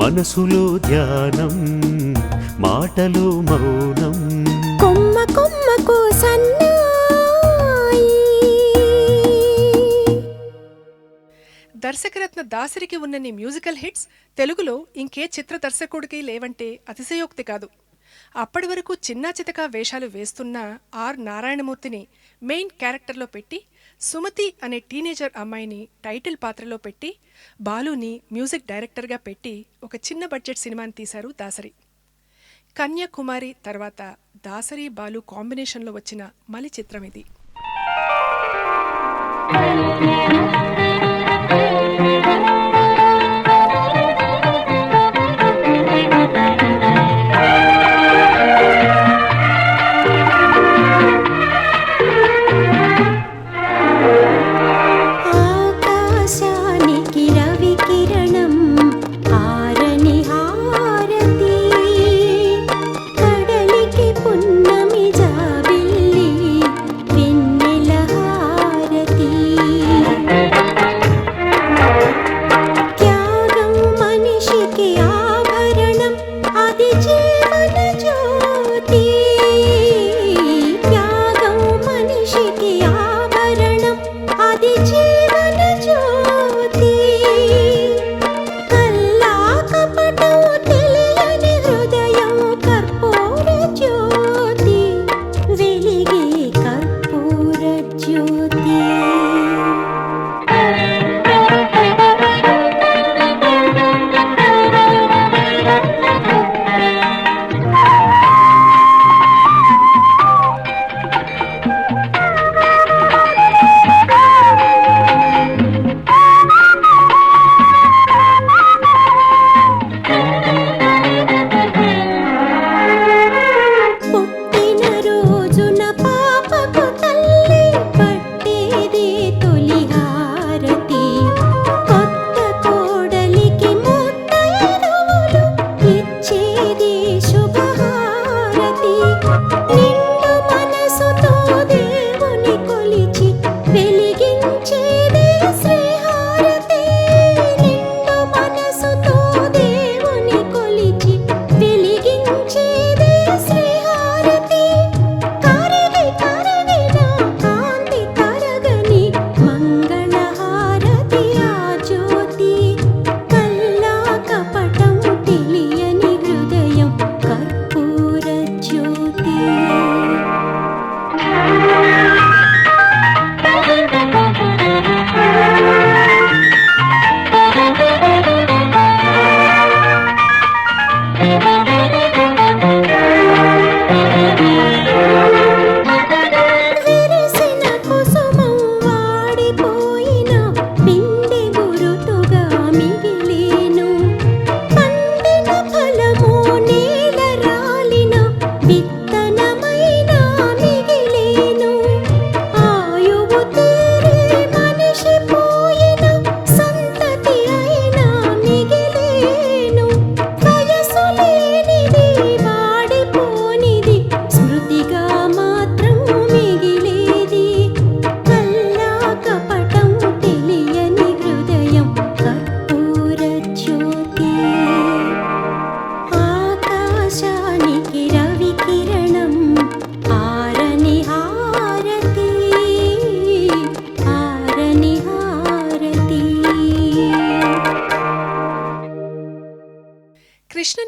మనసులో ధ్యానం, మాటలో మౌనం. కొమ్మ కొమ్మకు సన్నాయి. దర్శకరత్న దాసరికి ఉన్నన్ని మ్యూజికల్ హిట్స్ తెలుగులో ఇంకే చిత్ర దర్శకుడికి లేవంటే అతిశయోక్తి కాదు. అప్పటి వరకు చిన్నా చితకా వేషాలు వేస్తున్న ఆర్ నారాయణమూర్తిని మెయిన్ క్యారెక్టర్లో పెట్టి, సుమతి అనే టీనేజర్ అమ్మాయిని టైటిల్ పాత్రలో పెట్టి, బాలుని మ్యూజిక్ డైరెక్టర్గా పెట్టి ఒక చిన్న బడ్జెట్ సినిమాని తీశారు దాసరి. కన్యాకుమారి తర్వాత దాసరి బాలు కాంబినేషన్లో వచ్చిన మలి చిత్రం ఇది. ఆకాశానికి రవి కిరణం ఆరని హారతి, కడలికి పున్నమి జాబిల్లి వెన్నెల హారతి.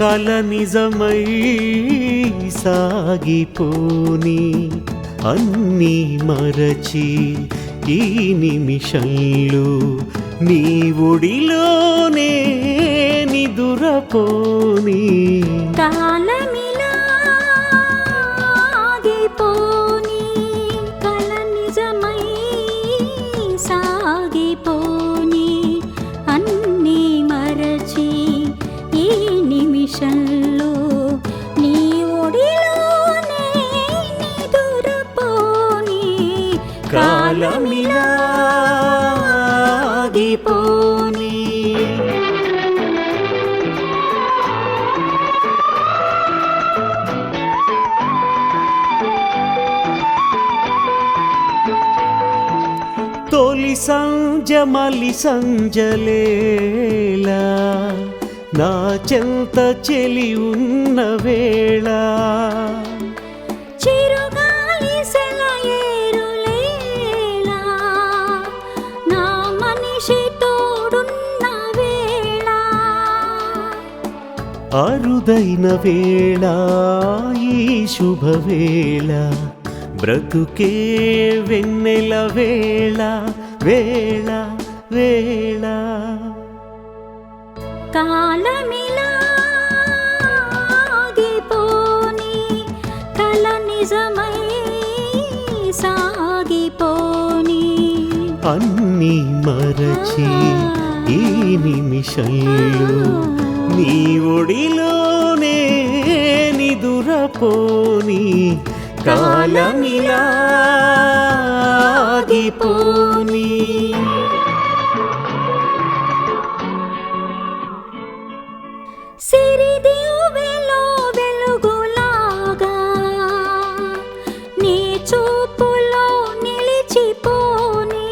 కల నిజమై సాగిపోని అన్నీ మరచి ఈ నిమిషంలో నీ ఒడిలోనే నిదురపోని కాలమిలా ఆగిపోని కల నిజమై సాగిపోని అన్నీ మరచి ఈ నిమిషంలో నీ ఒడిలోనే నిదురపోని కాలమిలా ఆగిపోని తొలి సంజ మలి సంజలేలా నా చెంత చెలి ఉన్న వేళ చిరుగాలి సెలయేరులేలా నా మనిషి తోడున్న వేళ అరుదైన వేళ ఈ శుభవేళ బ్రతుకే వెన్నెల వేళ వేళ వేళ కాలమిలా ఆగిపోని కల నిజమై సాగిపోని అన్నీ మరచి ఈ నిమిషంలో నీ ఒడిలోనే నిదురపోని కాలమిలా ఆగిపోని సిరిదివ్వెలో వెలుగులాగా నీ చూపులో నిలిచిపోని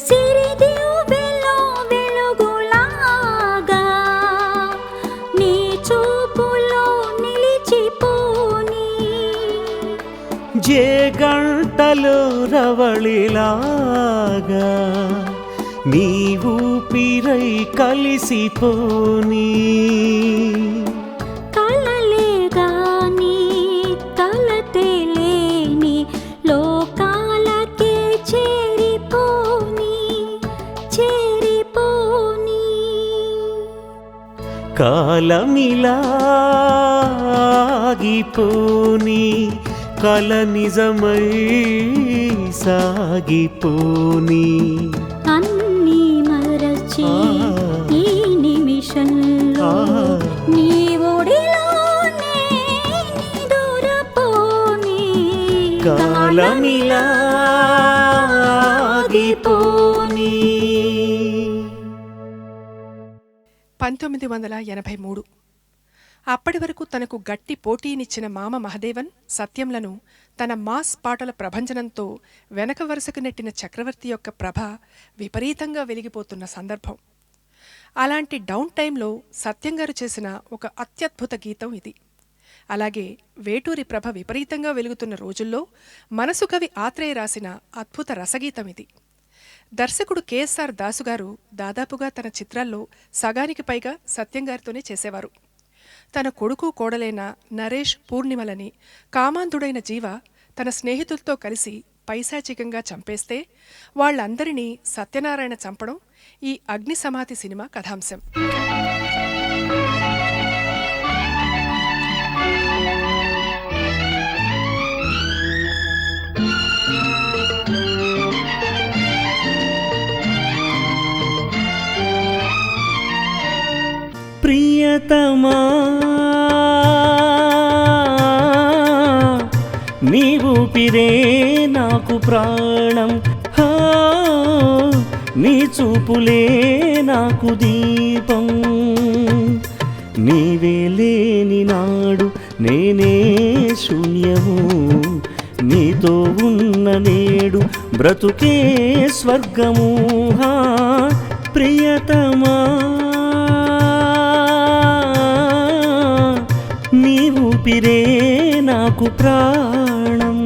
సిరిదివ్వెలో వెలుగులాగా నీ చూపులో నిలిచిపోని జే గంటలో రవళిలాగా నీ ఊపిరై కలిసిపోని కలలే గాని కలతేలేని లోకాలకే చేరిపోని చేరిపోని కాలమిలా ఆగిపోని కల నిజమై సాగిపోని అన్నీ మరచి ఈ నిమిషంలో నీ ఒడిలోనే నిదురపోని కాలమిలా ఆగిపోని 1983 అప్పటి వరకు తనకు గట్టి పోటీనిచ్చిన మామ మహదేవన్ సత్యంలను తన మాస్ పాటల ప్రభంజనంతో వెనక వరుసకు నెట్టిన చక్రవర్తి యొక్క ప్రభ విపరీతంగా వెలిగిపోతున్న సందర్భం. అలాంటి డౌన్ టైంలో సత్యంగారు చేసిన ఒక అత్యద్భుత గీతం ఇది. అలాగే వేటూరి ప్రభ విపరీతంగా వెలుగుతున్న రోజుల్లో మనసు కవి ఆత్రేయ రాసిన అద్భుత రసగీతం ఇది. దర్శకుడు కెఎస్ఆర్ దాసుగారు దాదాపుగా తన చిత్రాల్లో సగానికి పైగా సత్యంగారితోనే చేసేవారు. తన కొడుకు కోడలైన నరేష్ పూర్ణిమలని కామాంధుడైన జీవ తన స్నేహితులతో కలిసి పైశాచికంగా చంపేస్తే వాళ్లందరినీ సత్యనారాయణ చంపడం ఈ అగ్ని సమాధి సినిమా కథాంశం. ప్రియతమా నీ ఊపిరే నాకు ప్రాణం, నీ చూపులే నాకు దీపం, నీవే లేని నాడు నేనే శూన్యము, నీతో ఉన్న నేడు బ్రతుకే స్వర్గము. ప్రియతమా నీ ఊపిరే నాకు ప్రాణం.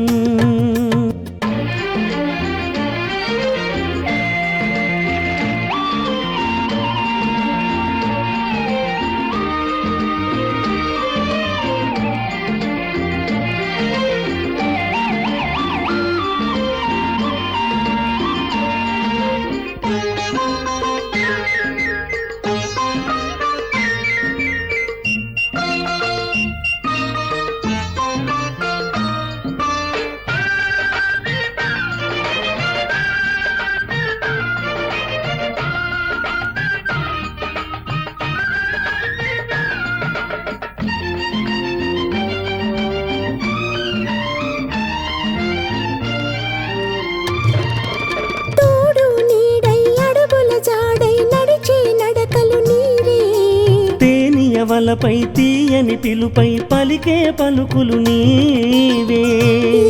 వలపై తీయని పిలుపై పలికే పలుకులు నీవే.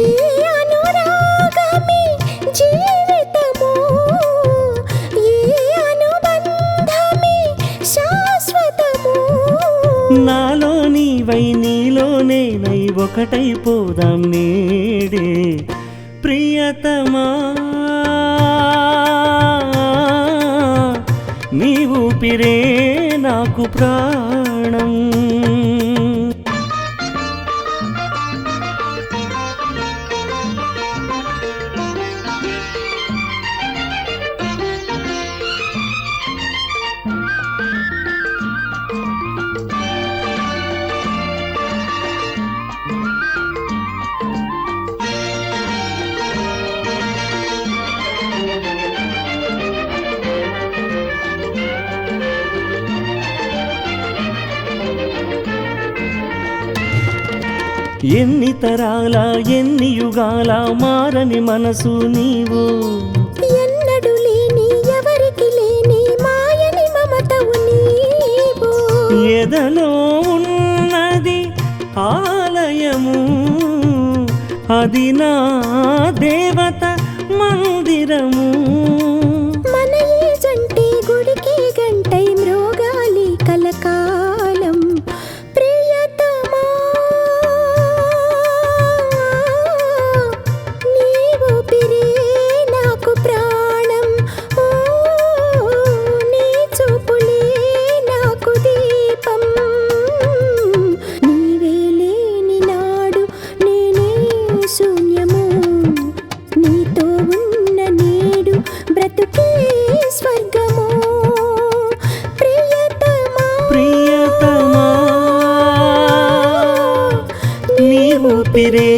ఈ అనురాగమే జీవితము, ఈ అనుబంధమే శాశ్వతము. నాలో నీవై నీలో నేనై ఒకటైపోదాం నేడే ప్రియతమా. నీ ఊపిరే నాకు ప్రాణం. ఎన్ని తరాల ఎన్ని యుగాల మారని మనసు నీవు. ఎన్నడు లేని ఎవరికి లేని మాయని మమతవు నీవు. ఎదలో ఉన్నది ఆలయము, అది నా దేవత మందిరము. మన ఈ జంటే గుడికి గంటై మ్రోగాలి కలకాలం. ప్రియతమా నీ ఊపిరే నాకు ప్రాణం. ఓ నీ చూపులే నాకు దీపం. నీవే లేని నాడు నేనే శూన్యము, నీతో ఉన్న నేడు బ్రతుకే స్వర్గము. ప్రియతమా ప్రియతమా నీ ఊపిరే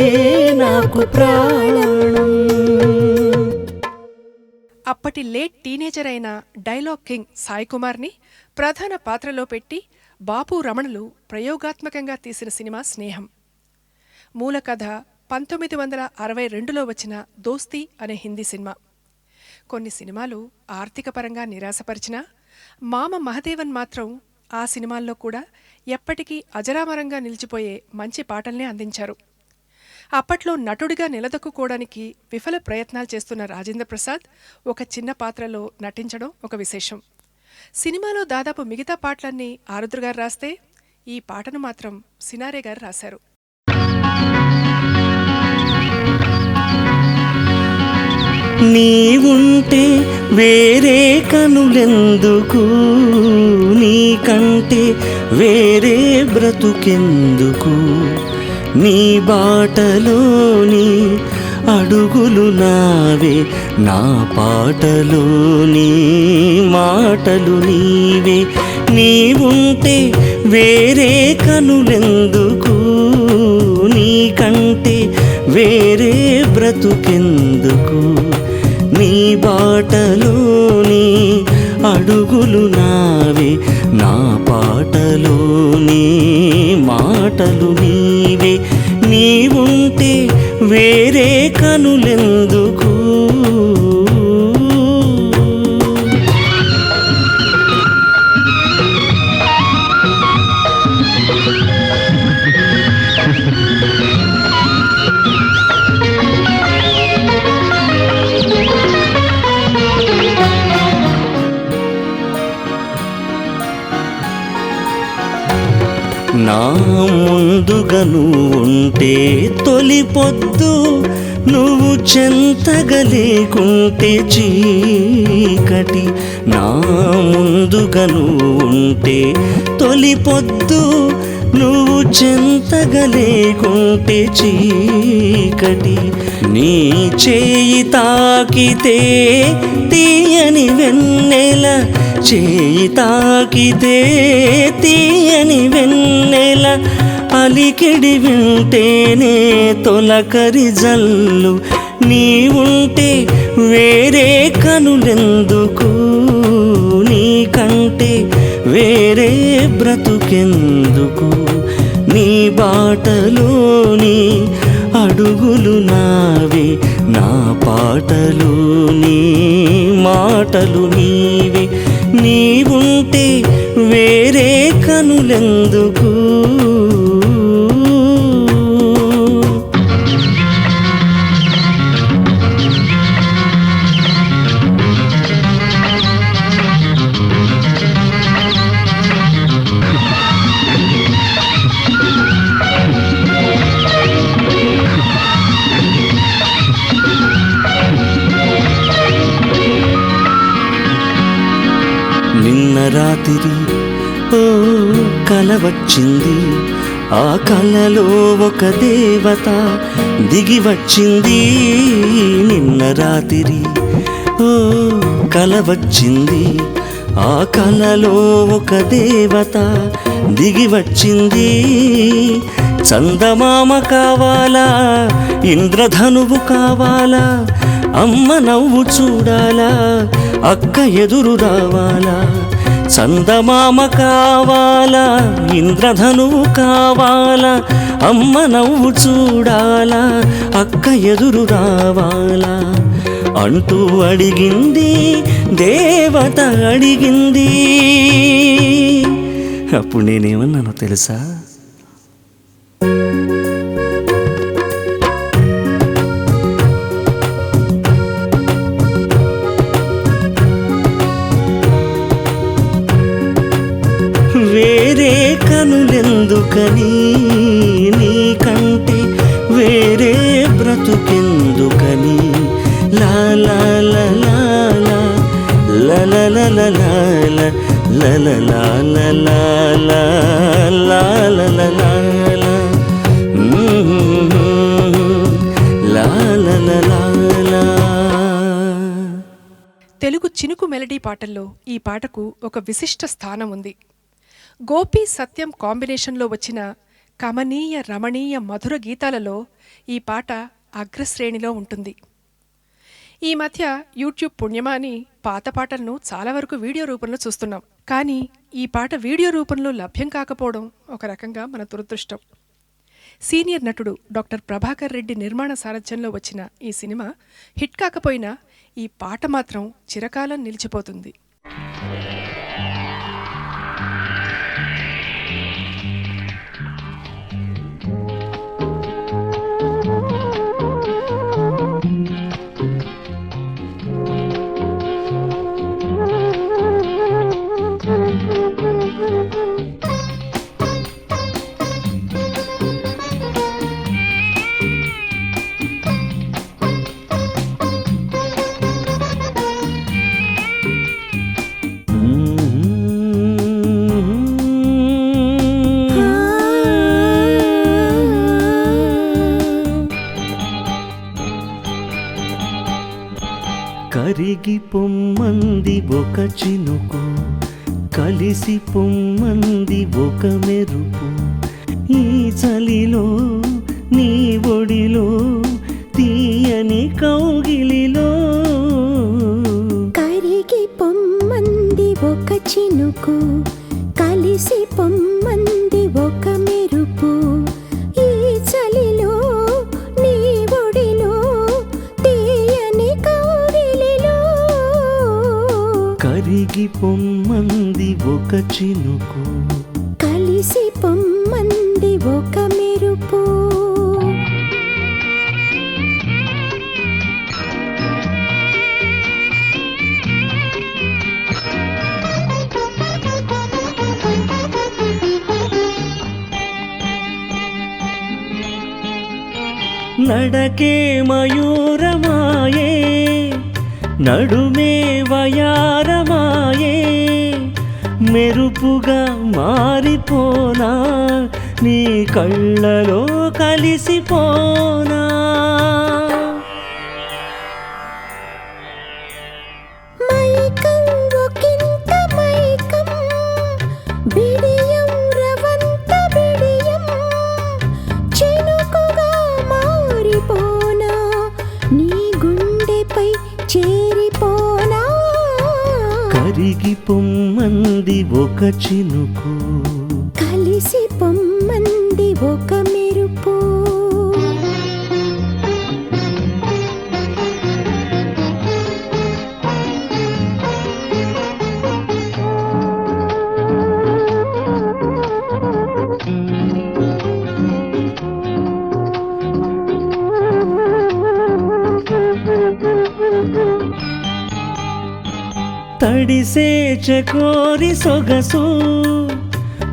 నాకు ప్రాణం. అప్పటి లేట్ టీనేజర్ అయిన డైలాగ్ కింగ్ సాయి కుమార్ని ప్రధాన పాత్రలో పెట్టి బాపు రమణులు ప్రయోగాత్మకంగా తీసిన సినిమా స్నేహం. మూల కథ 1962లో వచ్చిన దోస్తీ అనే హిందీ సినిమా. కొన్ని సినిమాలు ఆర్థిక పరంగా నిరాశపరిచినా మామ మహదేవన్ మాత్రం ఆ సినిమాల్లో కూడా ఎప్పటికీ అజరామరంగా నిలిచిపోయే మంచి పాటల్నే అందించారు. అప్పట్లో నటుడిగా నిలదొక్కుకోవడానికి విఫల ప్రయత్నాలు చేస్తున్న రాజేంద్ర ప్రసాద్ ఒక చిన్న పాత్రలో నటించడం ఒక విశేషం. సినిమాలో దాదాపు మిగతా పాటలన్నీ ఆరుద్ర గారు రాస్తే ఈ పాటను మాత్రం సినారే గారు రాశారు. నీవుంటే వేరే కనులెందుకు, నీకంటే వేరే బ్రతుకెందుకు. నీ బాటలోని అడుగులు నావే, నా పాటలోని మాటలు నీవే. నీవుంటే వేరే కనులెందుకు, నీకంటే వేరే బ్రతుకెందుకు. నీ బాటలోని అడుగులు నావే, నా పాటలోని మాటలు నీవే. నీవుంటే వేరే కనులెందుకు. నా ముందుగా నువ్వుంటే తొలి పొద్దు, నువ్వు చెంతగా లేకుంటే చీకటి. నా ముందుగా నువ్వుంటే తొలి పొద్దు, నువ్వు చెంతగా లేకుంటే చీకటి. నీ చేయి తాకితే తీయని వెన్నెల, చేయి తాకితే తీయని వెన్నెల. అలికిడి వింటేనే తొలకరి జల్లు. నీవుంటే వేరే కనులెందుకు, నీకంటే వేరే బ్రతుకెందుకు. నీ బాటలోని అడుగులు నావే, నా పాటలు నీ మాటలు నీవే, నీవుంటే వేరే కనులెందుకు. నిన్న రాత్రి ఓ కల వచ్చింది, ఆ కలలో ఒక దేవత దిగి వచ్చింది. నిన్న రాత్రి ఓ కల వచ్చింది, ఆ కలలో ఒక దేవత దిగి వచ్చింది. చందమామ కావాలా, ఇంద్రధనువు కావాలా, అమ్మ నవ్వు చూడాలా, అక్క ఎదురు రావాలా. చందమామ కావాలా, ఇంద్రధనువు కావాలా, అమ్మ నవ్వు చూడాలా, అక్క ఎదురు రావాలా అంటూ అడిగింది దేవత అడిగింది. అప్పుడు నేనేమన్నానో తెలుసా? వేరే కనులెందుకని, నీకంటే వేరే బ్రతుకెందుకని. లా లా లా లా లా లా లా లా లా లా లా లా లా లా లా లా లా లా లా. తెలుగు చినుకు మెలడీ పాటల్లో ఈ పాటకు ఒక విశిష్ట స్థానం ఉంది. గోపి సత్యం కాంబినేషన్లో వచ్చిన కమనీయ రమణీయ మధుర గీతాలలో ఈ పాట అగ్రశ్రేణిలో ఉంటుంది. ఈ మధ్య యూట్యూబ్ పుణ్యమాని పాత పాటలను చాలా వరకు వీడియో రూపంలో చూస్తున్నాం. కానీ ఈ పాట వీడియో రూపంలో లభ్యం కాకపోవడం ఒక రకంగా మన దురదృష్టం. సీనియర్ నటుడు డాక్టర్ ప్రభాకర్ రెడ్డి నిర్మాణ సారథ్యంలో వచ్చిన ఈ సినిమా హిట్ కాకపోయినా ఈ పాట మాత్రం చిరకాలం నిలిచిపోతుంది. కరిగి పొమ్మంది ఒక చినుకు, కలిసి పొమ్మంది ఒక మెరుపు. ఈ చలిలో నీ ఒడిలో తీయని కౌగిలిలో. కరిగి పొమ్మంది ఒక చినుకు, కలిసి పొమ్మంది ఒక మెరుపు. ఈ చలిలో నీ ఒడిలో తీయని కౌగిలిలో. కరిగి పొమ్మంది ఒక చినుకు, కలిసి పొమ్మంది ఒక మెరుపు. నడకే మయూరమాయే, నడుమే వయారమాయే. మెరుపుగా మారిపోనా, నీ కళ్ళలో కలిసిపోనా. మైకం ఒకింత మైకం, బిడియం రవంత బిడియం. చినుకుగా మారిపోనా, నీ గుండెపై చేరిపోనా. కరిగి పొమ్మంది ఒక చినుకు, కలిసి పొమ్మంది ఒక మెరుపు. తడిసే చకోరి సొగసు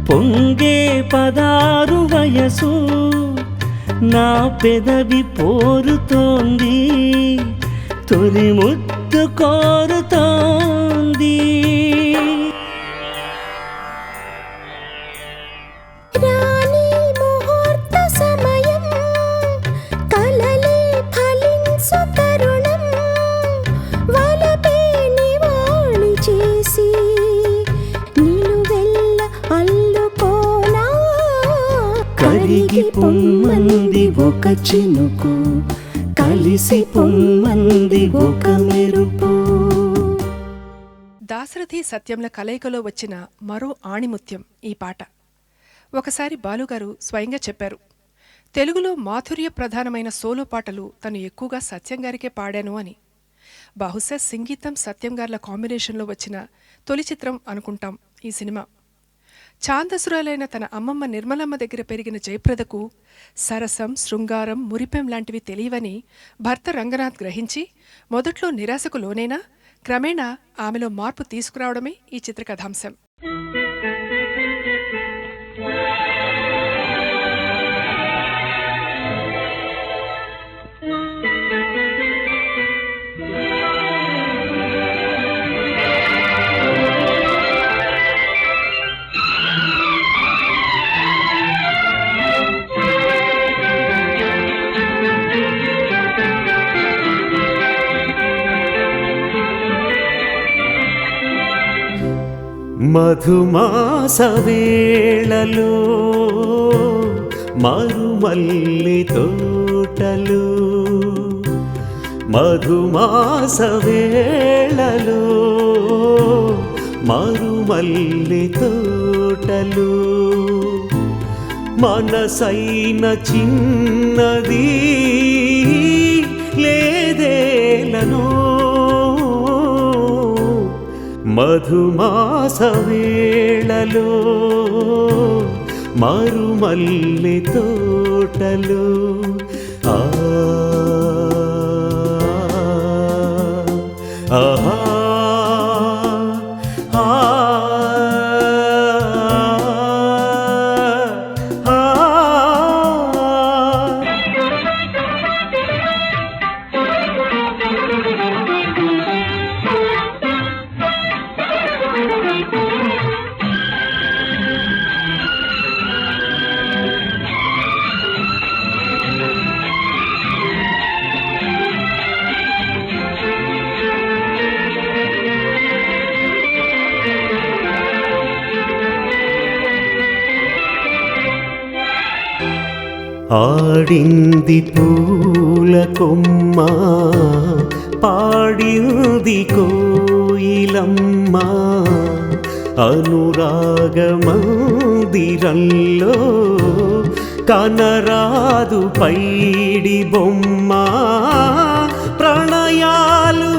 పొంగే పదారు వయసు నా పెదవి పోరుతోంది తొలి ముద్దు కోరుతోంది రాణి ముహూర్త సమయం కలలే ఫలించు తరుణం వలపే నివాళి చేసి నిలువెల్ల అల్లుకోనా కరిగి పొమ్మంది ఒక చినుకు కలిసి పొమ్మంది ఒక మెరుపు. దాశరథి సత్యంల కలయికలో వచ్చిన మరో ఆణిముత్యం ఈ పాట. ఒకసారి బాలుగారు స్వయంగా చెప్పారు, తెలుగులో మాధుర్య ప్రధానమైన సోలో పాటలు తను ఎక్కువగా సత్యంగారికే పాడాను అని. బహుశా సంగీతం సత్యంగార్ల కాంబినేషన్లో వచ్చిన తొలి చిత్రం అనుకుంటాం ఈ సినిమా. ఛాందసురాలైన తన అమ్మమ్మ నిర్మలమ్మ దగ్గర పెరిగిన జయప్రదకు సరసం, శృంగారం, మురిపెం లాంటివి తెలియవని భర్త రంగనాథ్ గ్రహించి మొదట్లో నిరాశకు లోనైనా క్రమేణా ఆమెలో మార్పు తీసుకురావడమే ఈ చిత్ర కథాంశం. మధుమాస వేళలో మరుమల్లి తోటలు మధుమాస వేళలో మరుమల్లి తోటలు మనసైన చిన్నది లేదేలను మధుమాస వేళలో మరుమల్లి తోటలు ఆహా ఆడింది పూల కొమ్మ పాడింది కోయిలమ్మ అనురాగ మందిరంలో కనరాదు పైడి బొమ్మ ప్రణయాలు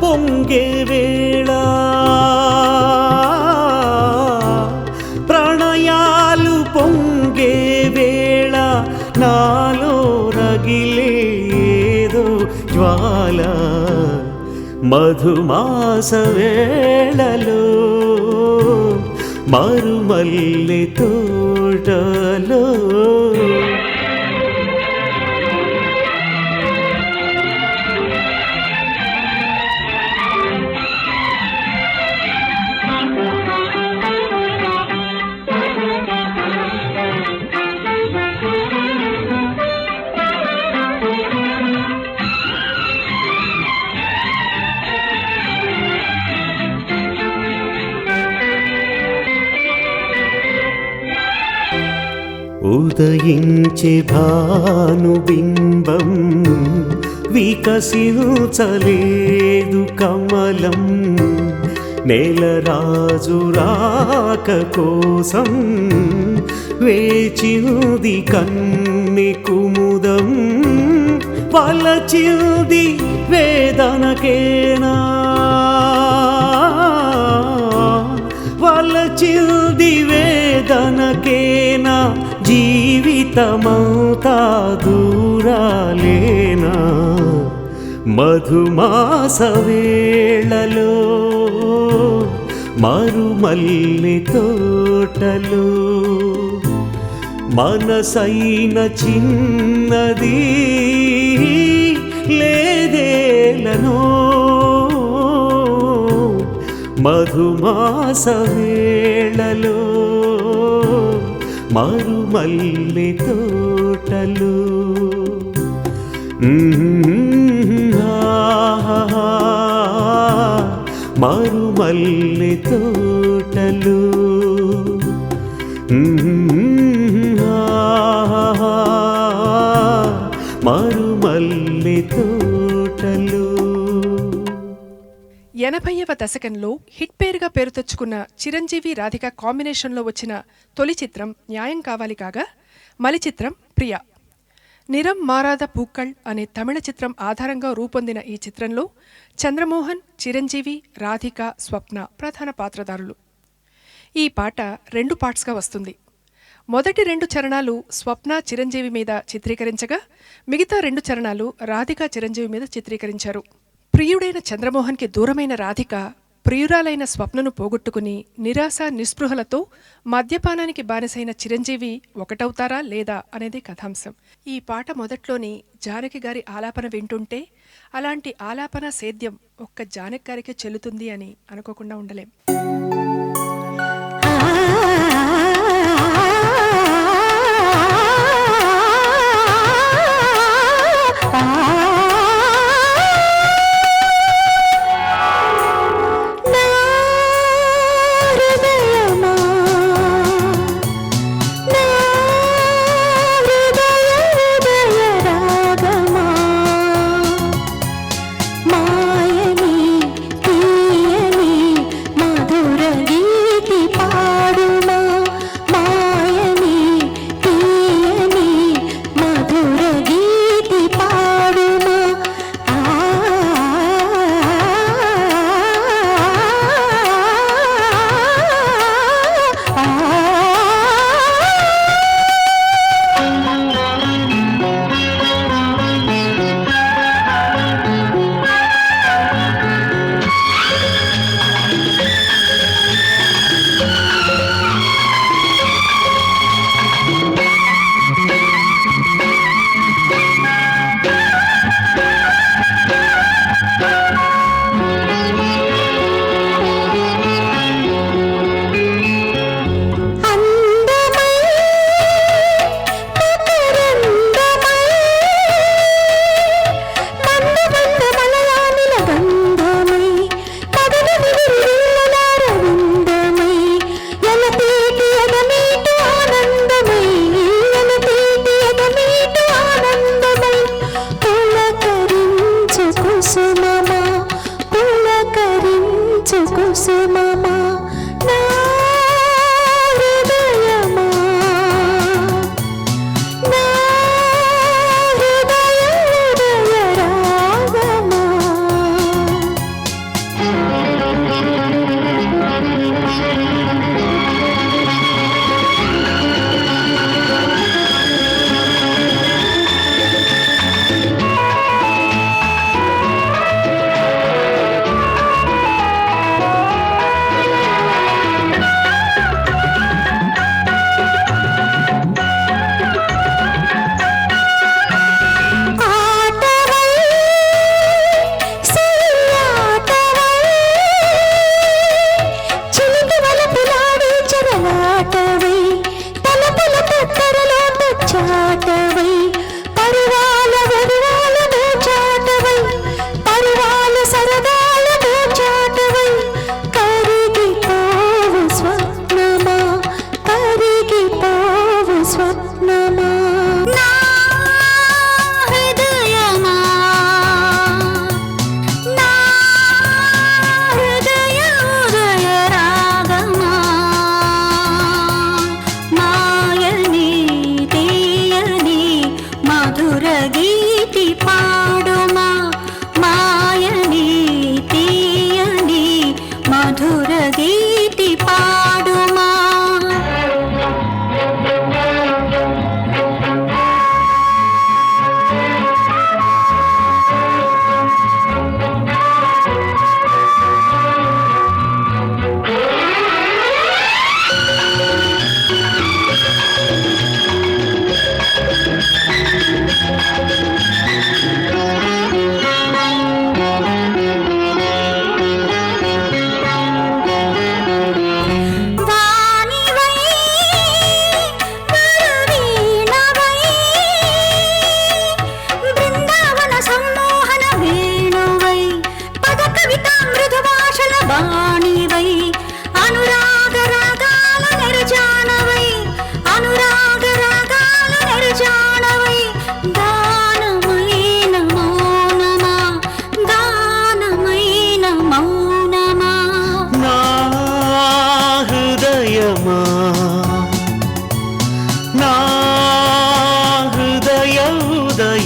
పొంగే వేళ ప్రణయాలు పొంగే వేళ నాలో రగిలేదో జ్వాల మధుమాస వేళలో మరుమల్లి తోటలో ఉదయించే భానుబింబం వికసించలేదు కమలం నెలరాజు రాక కోసం వేచింది కన్ని కుముదం వలచింది వేదనకేనా వలచింది వేదనకేనా జీవితమంతా దూరాలేనా మధుమాస వేళలో మరుమల్లి తోటలో మనసైన చిన్నది లేదేలనో మధుమాస వేళలో మరుమల్లి తోటలో మరుమల్లి తోటలో మరుమల్లి తోటలో. 80వ దశకంలో హిట్ పేరుగా పేరు తెచ్చుకున్న చిరంజీవి రాధిక కాంబినేషన్లో వచ్చిన తొలి చిత్రం న్యాయం కావాలి కాగా మలి చిత్రం ప్రియా. నిరం మారాద పూక్కళ్ అనే తమిళ చిత్రం ఆధారంగా రూపొందిన ఈ చిత్రంలో చంద్రమోహన్, చిరంజీవి, రాధిక, స్వప్న ప్రధాన పాత్రధారులు. ఈ పాట 2 పార్ట్స్గా వస్తుంది. మొదటి 2 చరణాలు స్వప్న చిరంజీవి మీద చిత్రీకరించగా మిగతా 2 చరణాలు రాధిక చిరంజీవి మీద చిత్రీకరించారు. ప్రియుడైన చంద్రమోహన్కి దూరమైన రాధిక ప్రియురాలైన స్వప్నను పోగొట్టుకుని నిరాశ నిస్పృహలతో మద్యపానానికి బానిసైన చిరంజీవి ఒకటవుతారా లేదా అనేది కథాంశం. ఈ పాట మొదట్లోని జానకి గారి ఆలాపన వింటుంటే అలాంటి ఆలాపన సేద్యం ఒక్క జానకి గారికే చెల్లుతుంది అని అనుకోకుండా ఉండలేం. గీతి పాడుమా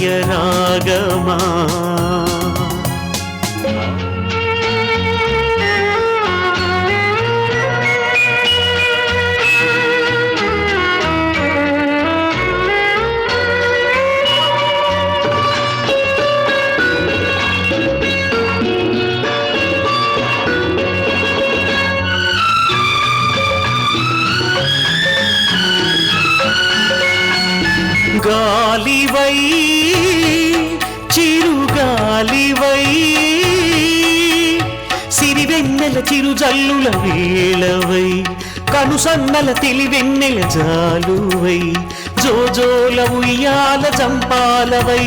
ఉదయ రాగమా. గాలివై చిరుగాలివై సిరివెన్నెల చిరుజల్లుల వేళవై కనుసన్నల తెలివెన్నెల జాలువై జోజోల ఉయ్యాల జంపాలవై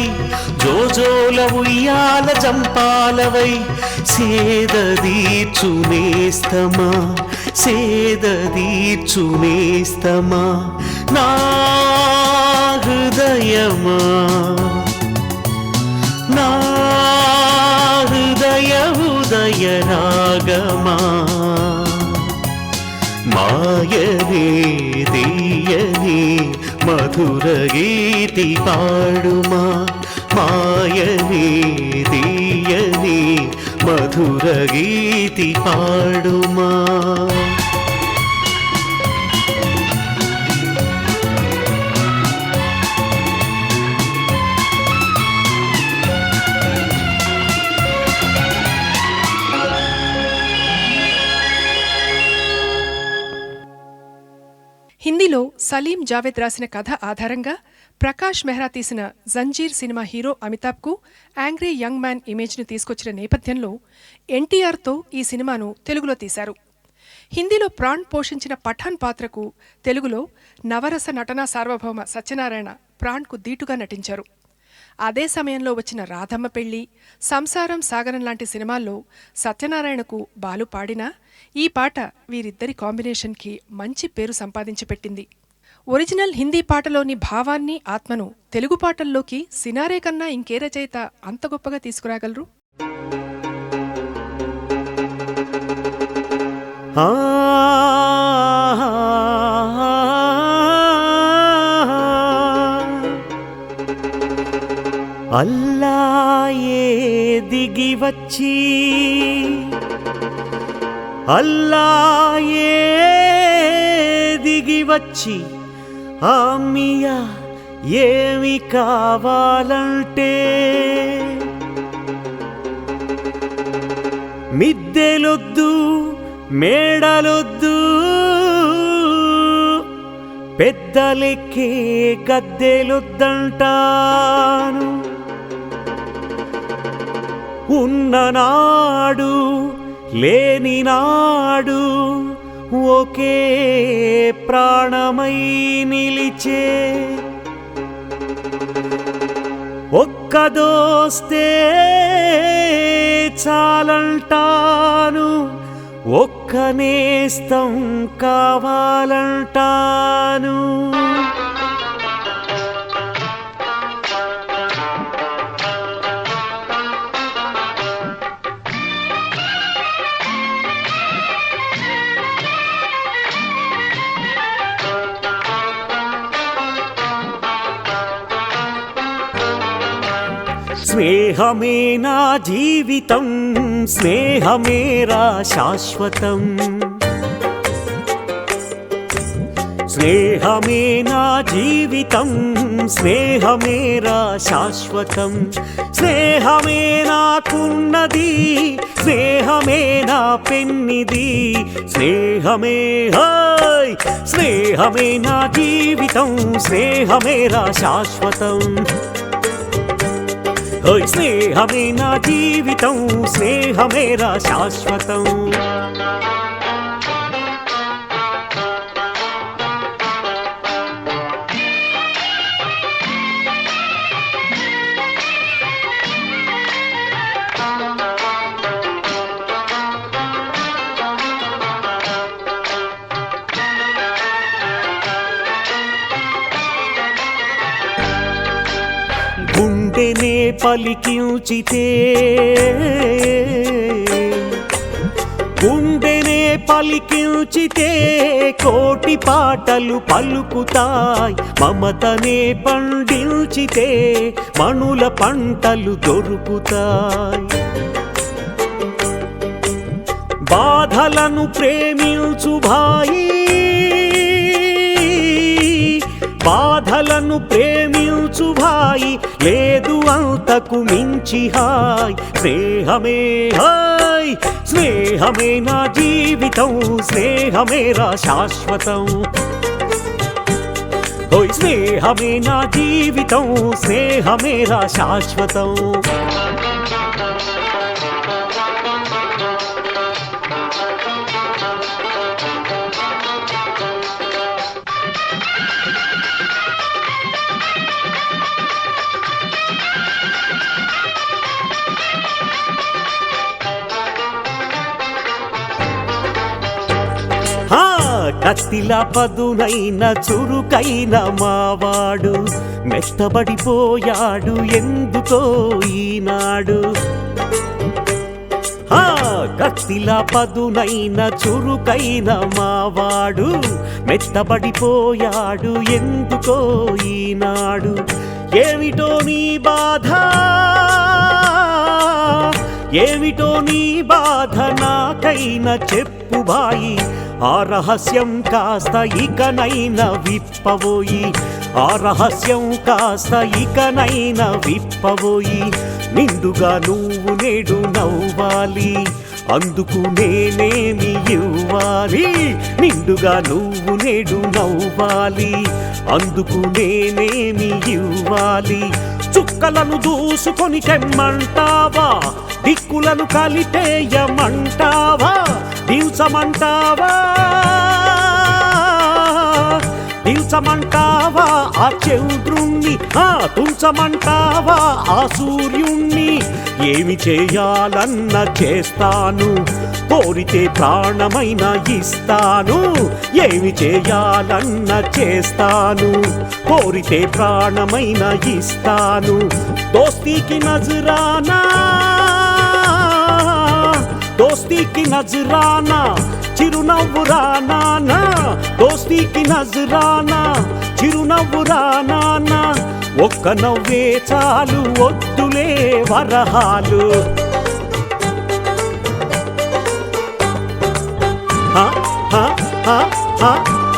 జోజోల ఉయ్యాల జంపాలవై సేదదీర్చునేస్తమా సేదదీర్చునేస్తమా నా హృదయమా నా హృదయ ఉదయ రాగమా. మాయనే దీయని మధుర గీతి పాడుమా మాయనే దీయని మధుర గీతి పాడుమా. హిందీలో సలీం జావేద్ రాసిన కథ ఆధారంగా ప్రకాష్ మెహ్రా తీసిన జంజీర్ సినిమా హీరో అమితాబ్కు యాంగ్రీ యంగ్ మ్యాన్ ఇమేజ్ను తీసుకొచ్చిన నేపథ్యంలో ఎన్టీఆర్తో ఈ సినిమాను తెలుగులో తీశారు. హిందీలో ప్రాణ్ పోషించిన పఠాన్ పాత్రకు తెలుగులో నవరస నటనా సార్వభౌమ సత్యనారాయణ ప్రాణ్కు దీటుగా నటించారు. అదే సమయంలో వచ్చిన రాధమ్మ పెళ్లి, సంసారం సాగరం లాంటి సినిమాల్లో సత్యనారాయణకు బాలు పాడినా ఈ పాట వీరిద్దరి కాంబినేషన్కి మంచి పేరు సంపాదించి పెట్టింది. ఒరిజినల్ హిందీ పాటలోని భావాన్ని, ఆత్మను తెలుగు పాటల్లోకి సినారే కన్నా ఇంకే రచయిత అంత గొప్పగా తీసుకురాగలరు? అల్లాయే దిగి వచ్చి అల్లాయే దిగి వచ్చి అమ్మియా ఏమి కావాలంటే మిద్దెలొద్దు మేడలొద్దు పెద్దలెక్కే గద్దెలొద్దంటాను. ఉన్ననాడు లేని నాడు ఒకే ప్రాణమై నిలిచే ఒక్క దోస్తే చాలంటాను, ఒక్క నేస్తం కావాలంటాను. స్నేహమే నా జీవితం, స్నేహమేరా శాశ్వతం. స్నేహమే నా జీవితం, స్నేహమేరా శాశ్వతం. స్నేహమే నాకున్నది, స్నేహమే నా పెన్నిది. స్నేహమే హాయ్, స్నేహమే నా జీవితం, స్నేహమేరా శాశ్వతం. స్నేహమే నా జీవితం, స్నేహమేరా శాశ్వతం. గుండెనే పలికించితే, గుండెనే పలికించితే కోటి పాటలు పలుకుతాయి, మమతనే పండించితే మణుల పంటలు దొరుకుతాయి. బాధలను ప్రేమించు భాయి, బాధలను ప్రేమించు భాయి, లేదు అంతకు మించి హాయ్. స్నేహమే హాయ్, స్నేహమే నా జీవితం, స్నేహమేరా శాశ్వతం. ఓయ్ స్నేహమే నా జీవితం, స్నేహమేరా శాశ్వతం. కత్తిలా పదునైన చురుకైన మావాడు మెత్తబడిపోయాడు ఎందుకో ఈనాడు. కత్తిలా పదునైన చురుకైన మావాడు మెత్తబడిపోయాడు ఎందుకో ఈనాడు. ఏమిటో నీ బాధ, ఏమిటో నీ బాధ నాకైనా చెప్పు బాయి. ఆ రహస్యం కాస్త ఇకనైనా విప్పబోయి, ఆ రహస్యం కాస్త ఇకనైనా విప్పబోయి. నిండుగా నువ్వు నేడు నవ్వాలి, అందుకు నేనేమి ఇవ్వాలి. నిండుగా నువ్వు నేడు నవ్వాలి, అందుకు నేనేమి ఇవ్వాలి. చుక్కలను దూసుకొని తెమ్మంటావా, దిక్కులను కలిపేయమంటావా, దిల్చమంటావా, దిల్చమంటావా ఆ చంద్రుణ్ణి, తుంచమంటావా ఆ సూర్యుణ్ణి. ఏమి చేయాలన్న చేస్తాను, కోరితే ప్రాణమైనా ఇస్తాను. ఏమి చేయాలన్న చేస్తాను, కోరితే ప్రాణమైనా ఇస్తాను. దోస్తీకి నజరానా, దోస్తీకి నజరానా, చిరునవ్వు రానా, దోస్తీకి నజరానా, చిరునవ్వు రానా. ఒక్క నవ్వే చాలు, వద్దులే వరహాలు.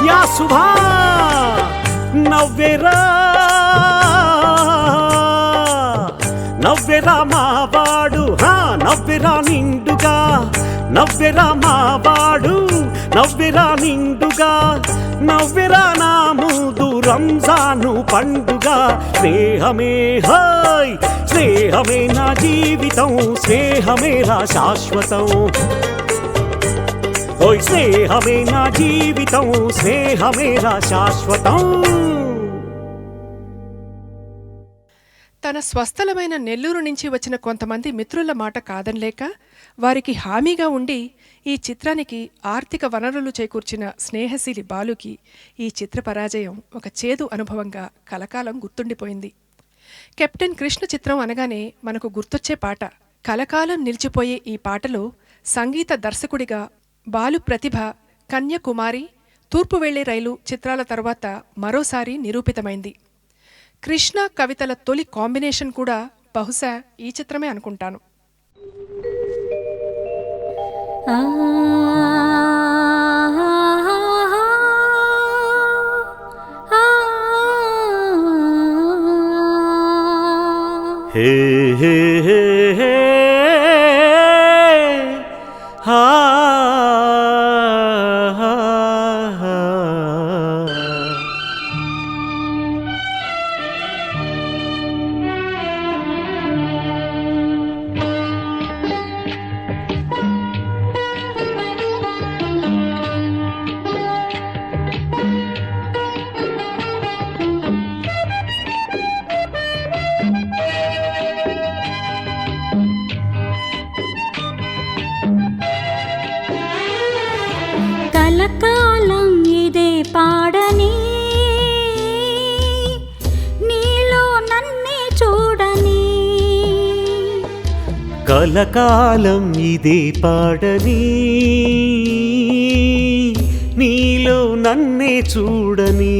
యా సుభా నవ్వెరా, నవ్వెరా మావాడు, నవ్వెరా నిండుగా, నవ్వెరా మావాడు, నవ్వెరా నిండుగా. నవ్వెరా నా ముందు రంజాను పండుగ. స్నేహమే హాయ్, స్నేహమే నా జీవితం, స్నేహమేరా శాశ్వతం. ఓయ్ స్నేహమే నా జీవితం, స్నేహమేరా శాశ్వతం. తన స్వస్థలమైన నెల్లూరు నుంచి వచ్చిన కొంతమంది మిత్రుల మాట కాదనలేక వారికి హామీగా ఉండి ఈ చిత్రానికి ఆర్థిక వనరులు చేకూర్చిన స్నేహశీలి బాలుకి ఈ చిత్ర పరాజయం ఒక చేదు అనుభవంగా కలకాలం గుర్తుండిపోయింది. కెప్టెన్ కృష్ణ చిత్రం అనగానే మనకు గుర్తొచ్చే పాట. కలకాలం నిలిచిపోయే ఈ పాటలో సంగీత దర్శకుడిగా బాలు ప్రతిభ కన్యాకుమారి, తూర్పు వెళ్లే రైలు చిత్రాల తర్వాత మరోసారి నిరూపితమైంది. కృష్ణ కవితల తొలి కాంబినేషన్ కూడా బహుశా ఈ చిత్రమే అనుకుంటాను. హే హే హే హే హా కలకాలం ఇదే పాడని, నీలో నన్నే చూడని. కలకాలం ఇదే పాడని, నీలో నన్నే చూడని.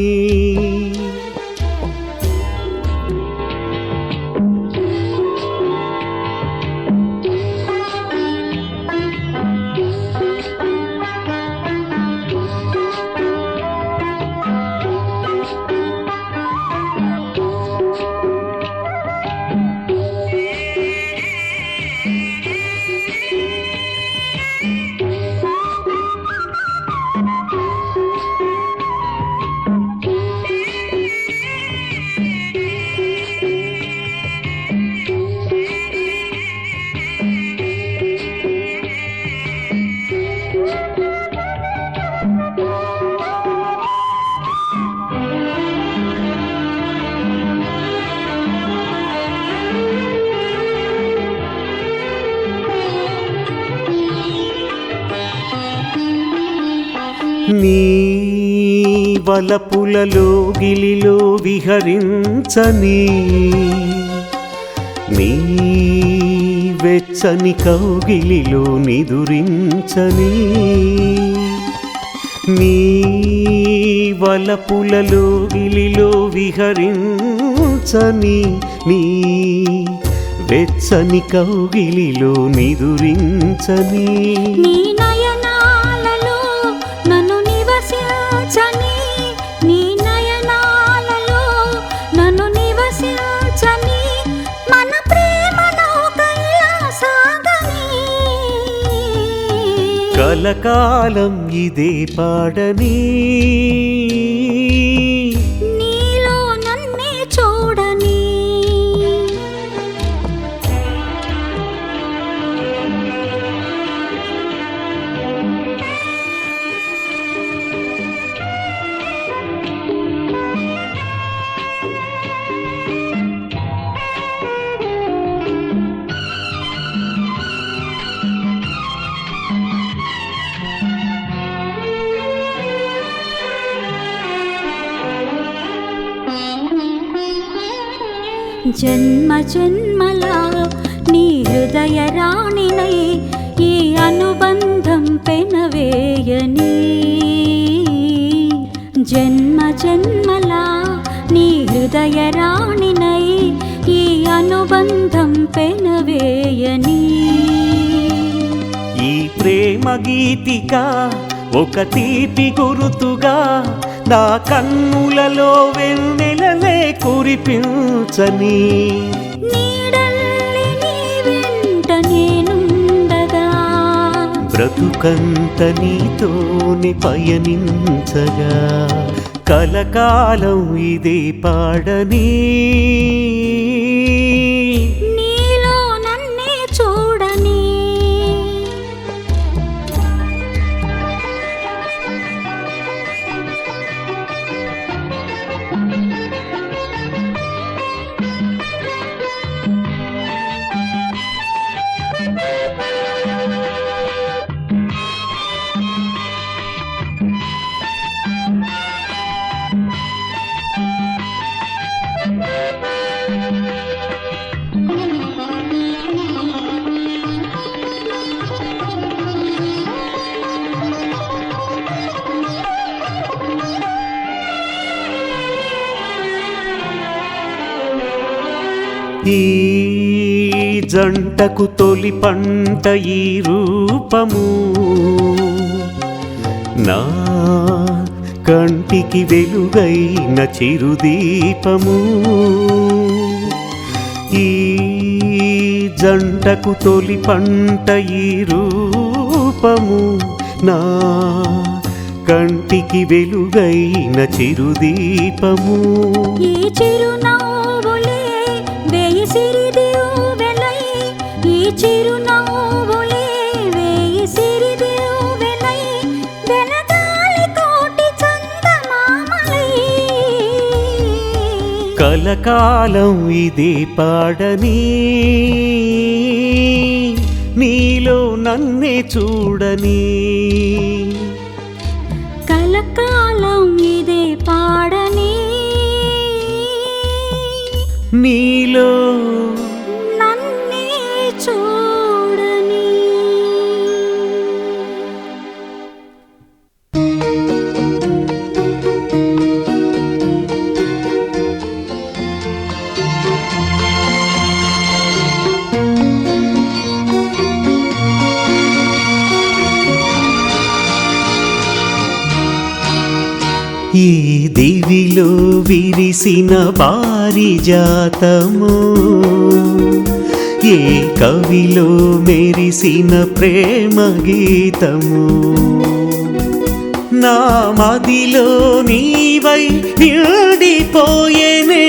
నీ వలపులలో గిలిలో విహరించని, నీ వెచ్చని కౌగిలిలో నిదురించని. నీ వలపులలో గిలిలో విహరించని, నీ వెచ్చని కౌగిలిలో నిదురించని. నీ నయనాలలో నన్ను నివసించని, నీ నయనాలలో నన్ను నివసించని, మన ప్రేమ నౌకైలా సాగని. కలకాలం ఇదే పాడని, నీలో నన్నే చూడని. జన్మ జన్మలా నీ హృదయ రాణినై ఈ అనుబంధం పెనవేయని. జన్మ జన్మలా నీ హృదయ రాణినై ఈ అనుబంధం పెనవేయని. ఈ ప్రేమ గీతిక ఒక తీపి గురుతుగా నా కన్నులలో వెన్నెలలే కురిపించని. నీడల్లి నీ వెంట నేనుండగా, బ్రతుకంత నీతోనే పయనించగా, కలకాలం ఇదే పాడని, నీలో నన్నే చూడని. ఈ జంటకు తొలి పంట ఈ రూపము, నా కంటికి వెలుగైన చిరుదీపము. ఈ జంటకు తొలి పంట ఈ రూపము, నా కంటికి వెలుగైన చిరుదీపము. ఈ చిరునవ్వులే వేయి సిరిదివ్వెలై, ఈ చిరునవ్వులే వేయి సిరిదివ్వెలై, వెలగాలి కోటి చందమామలై. కలకాలం ఇదే పాడని, నీలో నన్నే చూడని. కలకాలం ఇదే పాడని, నీలో నన్నే చూడని. ఈ దివిలో విరిసిన పారిజాతము, ఏ కవిలో మెరిసిన ప్రేమ గీతము, నా మదిలో నీవై నిండిపోయేనే.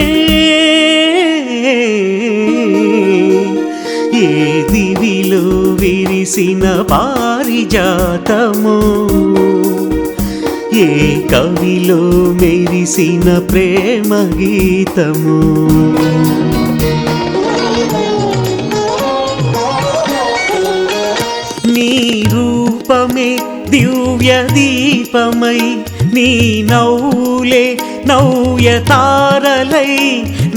ఏ దివిలో విరిసిన పారిజాతము, ఏ కవిలో మెరిసిన ప్రేమ గీతము. నీ రూపమే దివ్య దీపమై, నీ నవ్వులే నవ్య తారలై,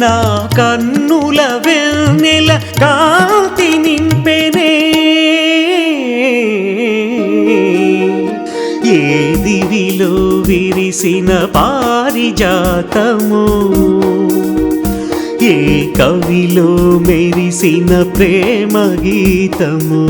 నా కన్నుల వెన్నెల కాంతి నింపెనే. ఏ దివిలో విరిసిన పారిజాతము, ఏ కవిలో మెరిసిన ప్రేమ గీతము.